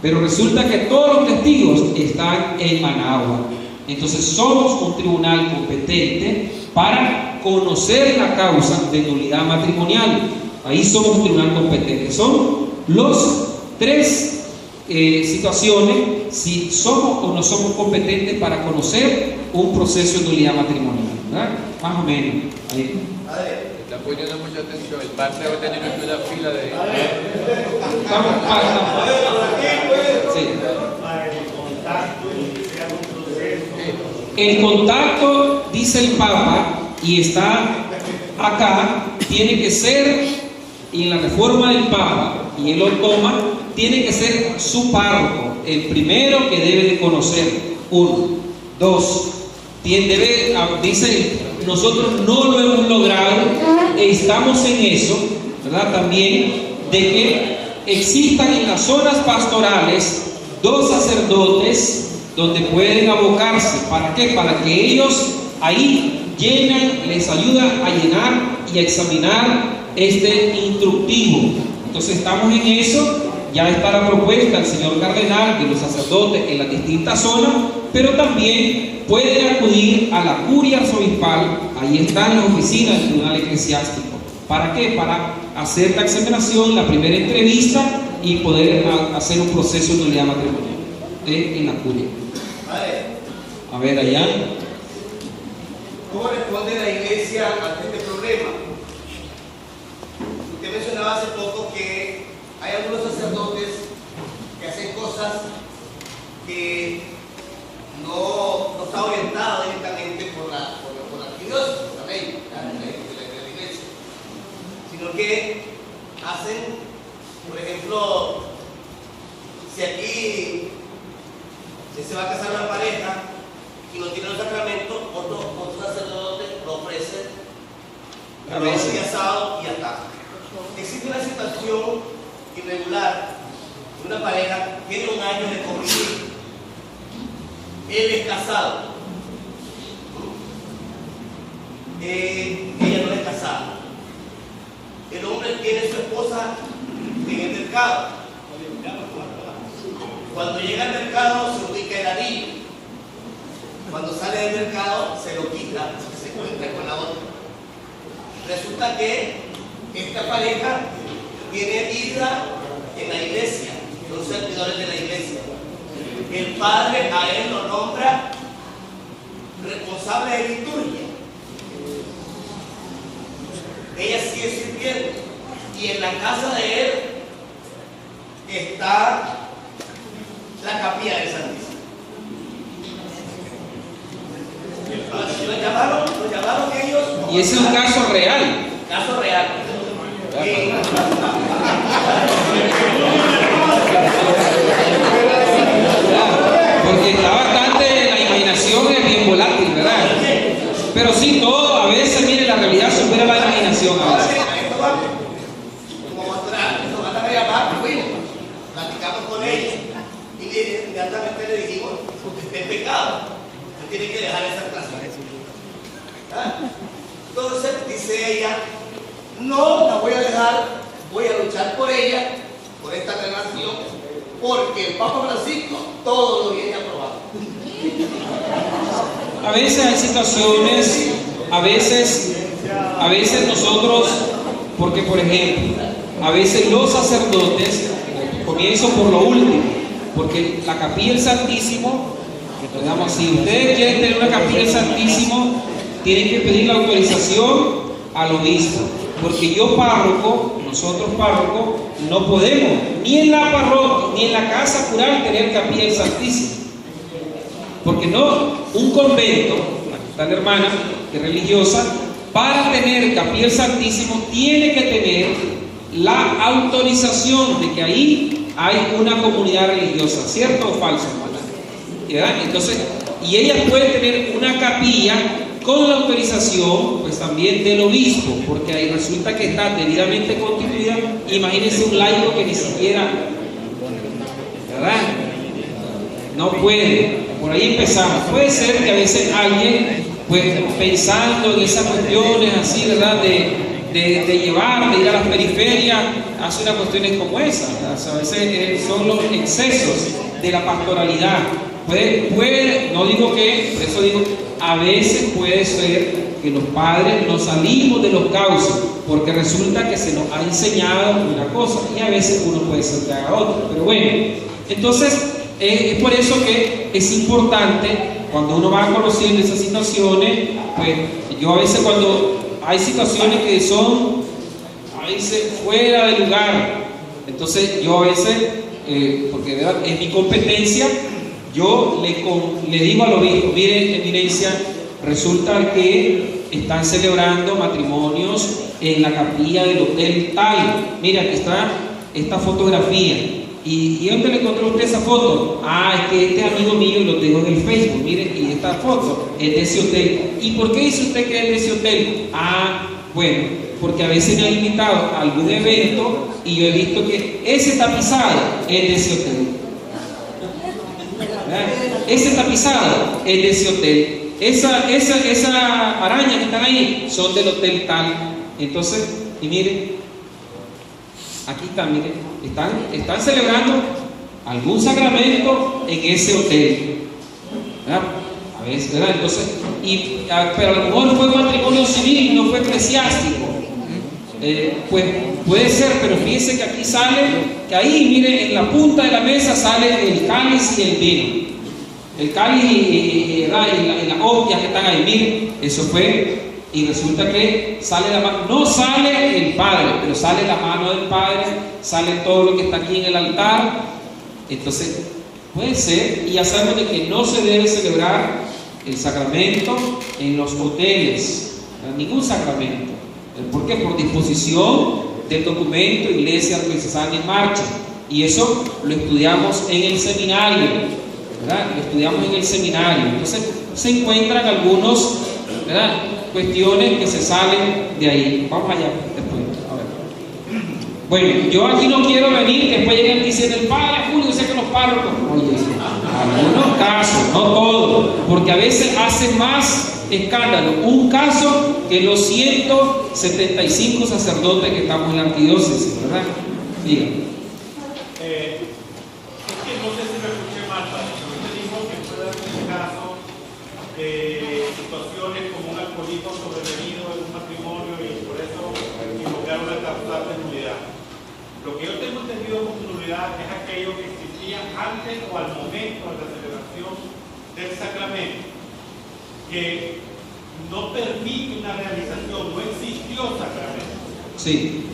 Pero resulta que todos los testigos están en Managua. Entonces somos un tribunal competente para conocer la causa de nulidad matrimonial. Ahí somos un tribunal competente. Son los 3 situaciones si somos o no somos competentes para conocer un proceso de nulidad matrimonial, ¿verdad? Más o menos. Ahí. Está poniendo mucha atención. El padre va a tener una fila de... Vamos. Sí. Para el contacto y sea un proceso. El contacto, dice el Papa, y está acá, tiene que ser, y en la reforma del Papa, y él lo toma, tiene que ser su párroco, el primero que debe de conocer. 1, 2, dice, nosotros no lo hemos logrado, estamos en eso, ¿verdad? También de que existan en las zonas pastorales 2 sacerdotes donde pueden abocarse. ¿Para qué? Para que ellos ahí llenan, les ayuda a llenar y a examinar este instructivo. Entonces estamos en eso. Ya está la propuesta del señor cardenal de los sacerdotes en las distintas zonas, pero también pueden acudir a la curia arzobispal. Ahí están las oficinas del tribunal eclesiástico. ¿Para qué? Para hacer la examinación, la primera entrevista y poder hacer un proceso de nulidad matrimonial en la curia. Padre, A ver, allá. ¿cómo responde la iglesia ante este problema? Usted mencionaba hace poco que hay algunos sacerdotes que hacen cosas que no está orientado directamente por la arquidiócesis, por la ley de la iglesia, sino que hacen, por ejemplo, si aquí se va a casar una pareja y no tiene un sacramento, otro sacerdote lo ofrece, lo hace asado y ya está. Existe una situación irregular de una pareja que tiene 1 año de convivir. Él es casado, ella no es casada. El hombre tiene su esposa en el mercado. Cuando llega al mercado se ubica el anillo. Cuando sale del mercado se lo quita, se encuentra con la otra. Resulta que esta pareja tiene vida en la iglesia, son servidores de la iglesia. El padre a él lo nombra responsable de liturgia. Ella sigue sirviendo. Y en la casa de él está la capilla del Santísimo. Lo llamaron ellos. Y ese es un caso real. Caso real. Porque está bastante, la imaginación es bien volátil, ¿verdad? Pero sí, todo, a veces, mire, la realidad supera la imaginación a veces. Como nos mandan a llamar, fuimos, platicamos con ellos y inmediatamente le dijimos, usted es pecado, usted tiene que dejar esa clase. Entonces dice ella, no la voy a dejar, voy a luchar por ella, por esta relación, porque el Papa Francisco todo lo viene aprobado. A veces hay situaciones, a veces nosotros, porque por ejemplo, a veces los sacerdotes, comienzo por lo último, porque la capilla del Santísimo, digamos, si ustedes quieren tener una capilla del Santísimo, tienen que pedir la autorización al obispo, porque yo párroco, nosotros párrocos, no podemos, ni en la parroquia, ni en la casa cural tener capilla del Santísimo. Porque no, un convento, aquí está la hermana, que es religiosa, para tener capilla del Santísimo tiene que tener la autorización de que ahí hay una comunidad religiosa, ¿cierto o falso, hermana? ¿Verdad? Entonces, y ella puede tener una capilla con la autorización, pues también del obispo, porque ahí resulta que está debidamente constituida. Imagínense un laico que ni siquiera, ¿verdad? No puede. Por ahí empezamos. Puede ser que a veces alguien, pues pensando en esas cuestiones así, ¿verdad? De llevar, de ir a las periferias, hace unas cuestiones como esas. O sea, a veces son los excesos de la pastoralidad. Puede, no digo que, por eso digo, a veces puede ser que los padres nos salimos de los cauces, porque resulta que se nos ha enseñado una cosa y a veces uno puede ser que haga otra. Pero bueno, Entonces, es por eso que es importante, cuando uno va conociendo esas situaciones, pues yo a veces cuando hay situaciones que son a veces fuera de lugar, entonces yo a veces, porque de verdad es mi competencia, yo le digo al obispo: mire, eminencia, resulta que están celebrando matrimonios en la capilla del hotel tal, mira, aquí está esta fotografía. ¿Y dónde le encontró usted esa foto? Ah, es que este es amigo mío y lo tengo en el Facebook, mire, y esta foto es de ese hotel. ¿Y por qué dice usted que es de ese hotel? Ah, bueno, porque a veces me han invitado a algún evento y yo he visto que ese tapizado es de ese hotel. ¿Verdad? Ese tapizado es de ese hotel. Esa araña que están ahí son del hotel tal. Entonces, y miren, aquí están, miren, están celebrando algún sacramento en ese hotel, ¿verdad? A veces, ¿verdad? Entonces, pero a lo mejor fue un matrimonio civil, no fue eclesiástico. Pues puede ser, pero fíjense que aquí sale, que ahí, miren, en la punta de la mesa sale el cáliz y el vino. El cáliz y las hostias que están ahí, miren, eso fue. Y resulta que sale la mano, no sale el Padre, pero sale la mano del Padre, sale todo lo que está aquí en el altar. Entonces, puede ser, y ya sabemos de que no se debe celebrar el sacramento en los hoteles, ningún sacramento. ¿Por qué? Por disposición del documento Iglesia Diocesana en Marcha. Y eso lo estudiamos en el seminario, ¿verdad? Lo estudiamos en el seminario. Entonces, se encuentran algunos, ¿verdad?, cuestiones que se salen de ahí. Vamos allá después. A ver. Bueno, yo aquí no quiero venir que después lleguen diciendo el Padre Julio, sé que los párrocos. Oye, algunos casos, no todos, porque a veces hace más escándalo un caso que los 175 sacerdotes que estamos en la arquidiócesis, ¿verdad? Diga. Es que no sé si me escuché mal, padre. Usted dijo que puede haber un caso de situaciones como un alcoholismo sobrevenido en un matrimonio y por eso invocaron la causal de nulidad. Lo que yo tengo entendido como nulidad es aquello que existía antes o al momento de la celebración del sacramento, que no permite una realización, no existió sacramento. Sí.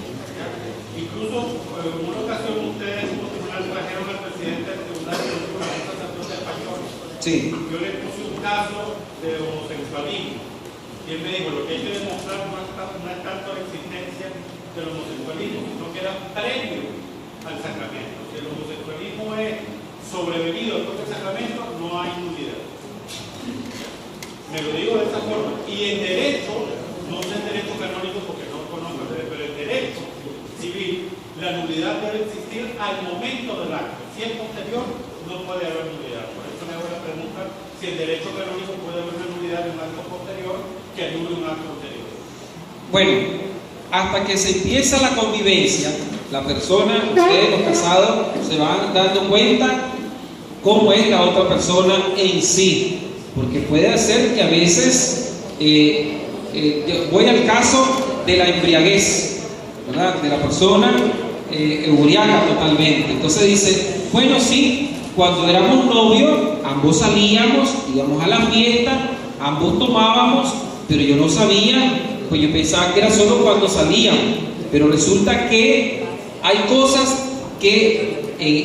Incluso en una ocasión ustedes como tribunal trajeron al presidente del tribunal de los sacerdotes españoles. Sí. Yo le puse un caso de homosexualismo y él me dijo: lo que hay que demostrar no es tanto la existencia del homosexualismo, sino que era previo al sacramento. Si el homosexualismo es sobrevenido después del sacramento, no hay nulidad. Me lo digo de esta forma. Y en derecho, no sé en derecho canónico porque no conozco, pero en derecho civil, la nulidad debe existir al momento del acto. Si es posterior, no puede haber nulidad. Por eso me hago la pregunta si en derecho canónico puede haber una nulidad de un acto posterior que anule un acto anterior. Bueno, hasta que se empieza la convivencia, la persona, ustedes los casados, se van dando cuenta cómo es la otra persona en sí. Porque puede ser que a veces, voy al caso de la embriaguez, ¿verdad?, de la persona euriaca totalmente. Entonces dice, bueno, sí, cuando éramos novios, ambos salíamos, íbamos a la fiesta, ambos tomábamos, pero yo no sabía, pues yo pensaba que era solo cuando salíamos. Pero resulta que hay cosas que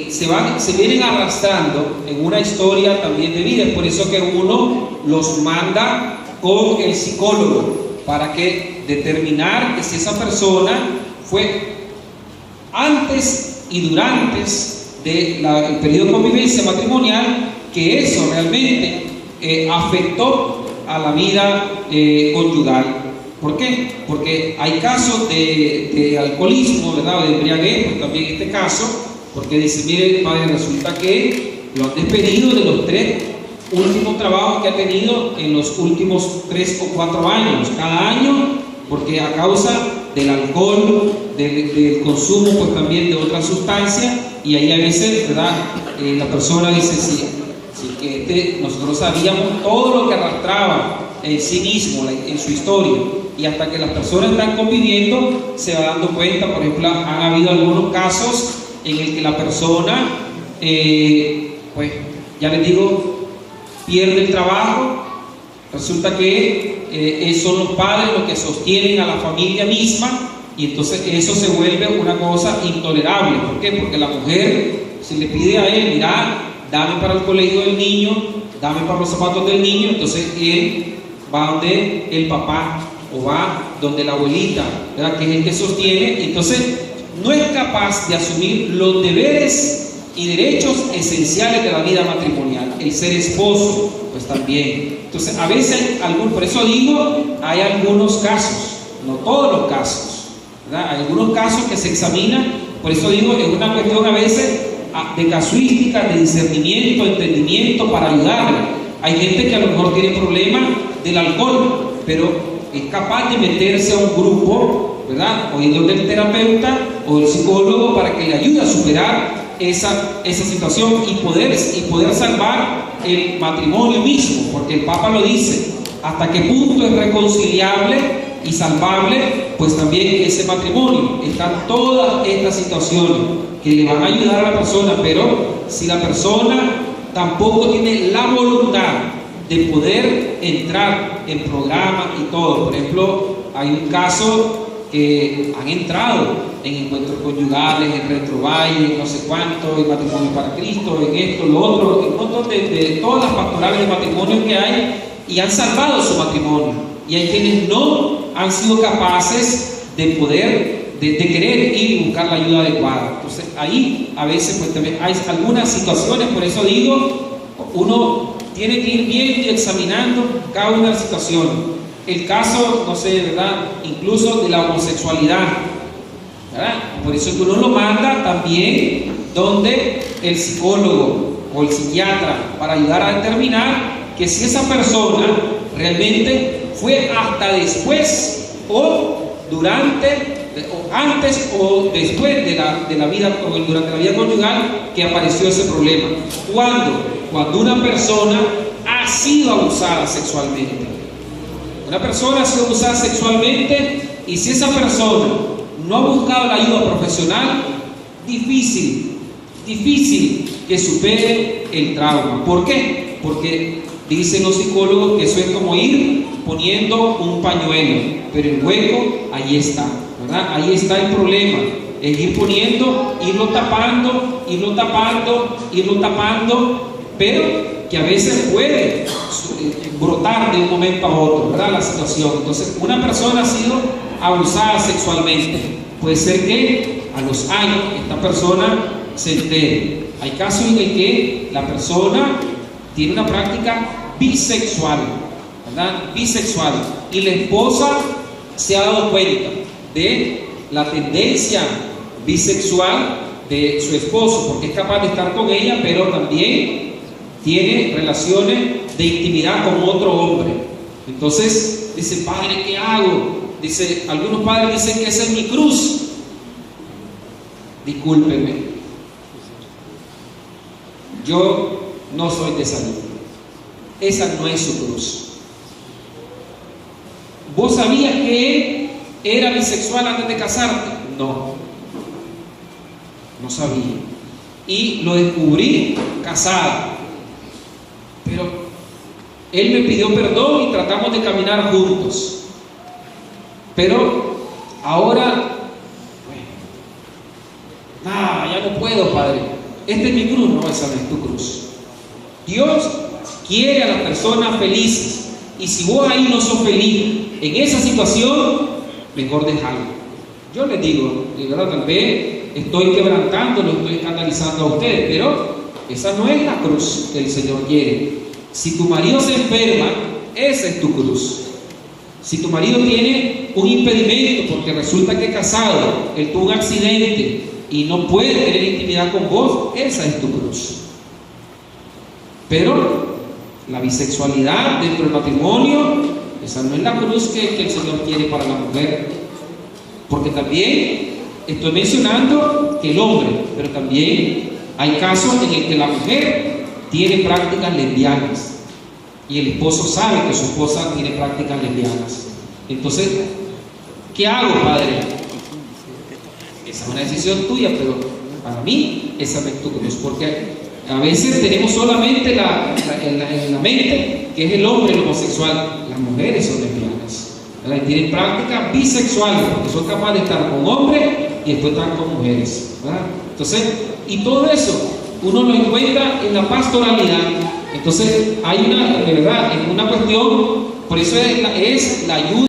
se vienen arrastrando en una historia también de vida. Es por eso que uno los manda con el psicólogo para que determinar que si esa persona fue antes y durante del periodo de convivencia matrimonial, que eso realmente afectó a la vida conyugal. ¿Por qué? Porque hay casos de alcoholismo, ¿verdad?, de embriaguez, pues también este caso, porque dice, mire, padre, resulta que lo han despedido de los 3 últimos trabajos que ha tenido en los últimos 3 o 4 años, cada año, porque a causa del alcohol, del consumo, pues también de otras sustancias, y ahí a veces, ¿verdad?, la persona dice, sí, que nosotros sabíamos todo lo que arrastraba en sí mismo, en su historia, y hasta que las personas están conviviendo, se va dando cuenta. Por ejemplo, han habido algunos casos en el que la persona pues ya les digo, pierde el trabajo. Resulta que son los padres los que sostienen a la familia misma, y entonces eso se vuelve una cosa intolerable. ¿Por qué? Porque la mujer, si le pide a él, mira, dame para el colegio del niño, dame para los zapatos del niño, entonces él va donde el papá o va donde la abuelita, ¿verdad?, que es el que sostiene. Entonces no es capaz de asumir los deberes y derechos esenciales de la vida matrimonial. El ser esposo, pues también. Entonces a veces, por eso digo, hay algunos casos, no todos los casos, ¿verdad? Hay algunos casos que se examinan. Por eso digo, es una cuestión a veces de casuística, de discernimiento, entendimiento para ayudarle. Hay gente que a lo mejor tiene problemas del alcohol, pero es capaz de meterse a un grupo, ¿verdad?, o ir donde el terapeuta o el psicólogo para que le ayude a superar esa situación y poder salvar el matrimonio mismo, porque el Papa lo dice, hasta qué punto es reconciliable y salvable, pues también ese matrimonio. Están todas estas situaciones que le van a ayudar a la persona, pero si la persona tampoco tiene la voluntad de poder entrar en programas y todo. Por ejemplo, hay un caso que han entrado en encuentros conyugales, en retrovalle, no sé cuánto, en matrimonio para Cristo, en esto, lo otro, en un montón de todas las pastorales de matrimonio que hay, y han salvado su matrimonio. Y hay quienes no han sido capaces de poder, de querer ir y buscar la ayuda adecuada. Entonces ahí a veces pues también hay algunas situaciones. Por eso digo, uno tiene que ir viendo y examinando cada una de las situaciones. El caso, no sé, ¿verdad?, incluso de la homosexualidad, ¿verdad? Por eso que uno lo manda también donde el psicólogo o el psiquiatra, para ayudar a determinar que si esa persona realmente fue hasta después o durante o antes o después de la vida, o durante la vida conyugal, que apareció ese problema. Cuando una persona ha sido abusada sexualmente. Una persona ha sido abusada sexualmente, y si esa persona no ha buscado la ayuda profesional, difícil que supere el trauma. ¿Por qué? Porque dicen los psicólogos que eso es como ir poniendo un pañuelo, pero el hueco ahí está, ¿verdad? Ahí está el problema, es ir poniendo, irlo tapando, pero que a veces puede brotar de un momento a otro, ¿verdad?, la situación. Entonces, una persona ha sido abusada sexualmente, puede ser que a los años esta persona se entere. Hay casos en el que la persona tiene una práctica bisexual, ¿verdad?, bisexual, y la esposa se ha dado cuenta de la tendencia bisexual de su esposo, porque es capaz de estar con ella, pero también tiene relaciones de intimidad con otro hombre. Entonces dice, padre, ¿qué hago? Dice, algunos padres dicen que esa es mi cruz. Discúlpeme, yo no soy de esa línea. Esa no es su cruz. ¿Vos sabías que él era bisexual antes de casarte? No sabía, y lo descubrí casado, pero él me pidió perdón y tratamos de caminar juntos, pero ahora, ya no puedo, padre, esta es mi cruz. No, esa no es tu cruz. Dios quiere a las personas felices, y si vos ahí no sos feliz en esa situación, mejor dejarlo. Yo les digo, de verdad, tal vez estoy quebrantando, lo estoy escandalizando a ustedes, pero esa no es la cruz que el Señor quiere. Si tu marido se enferma, esa es tu cruz. Si tu marido tiene un impedimento porque resulta que casado, él tuvo un accidente y no puede tener intimidad con vos, esa es tu cruz. Pero la bisexualidad dentro del matrimonio, esa no es la cruz que el Señor quiere para la mujer. Porque también estoy mencionando que el hombre, pero también hay casos en el que la mujer tiene prácticas lesbianas y el esposo sabe que su esposa tiene prácticas lesbianas. Entonces, ¿qué hago, padre? Esa es una decisión tuya, pero para mí esa no es tu cruz, porque A veces tenemos solamente en la mente que es el hombre el homosexual. Las mujeres son lesbianas, ¿verdad? Y tienen prácticas bisexuales, porque son capaces de estar con hombres y después estar con mujeres, ¿verdad? Entonces, y todo eso uno lo encuentra en la pastoralidad. Entonces hay una, de verdad, en una cuestión, por eso es la ayuda.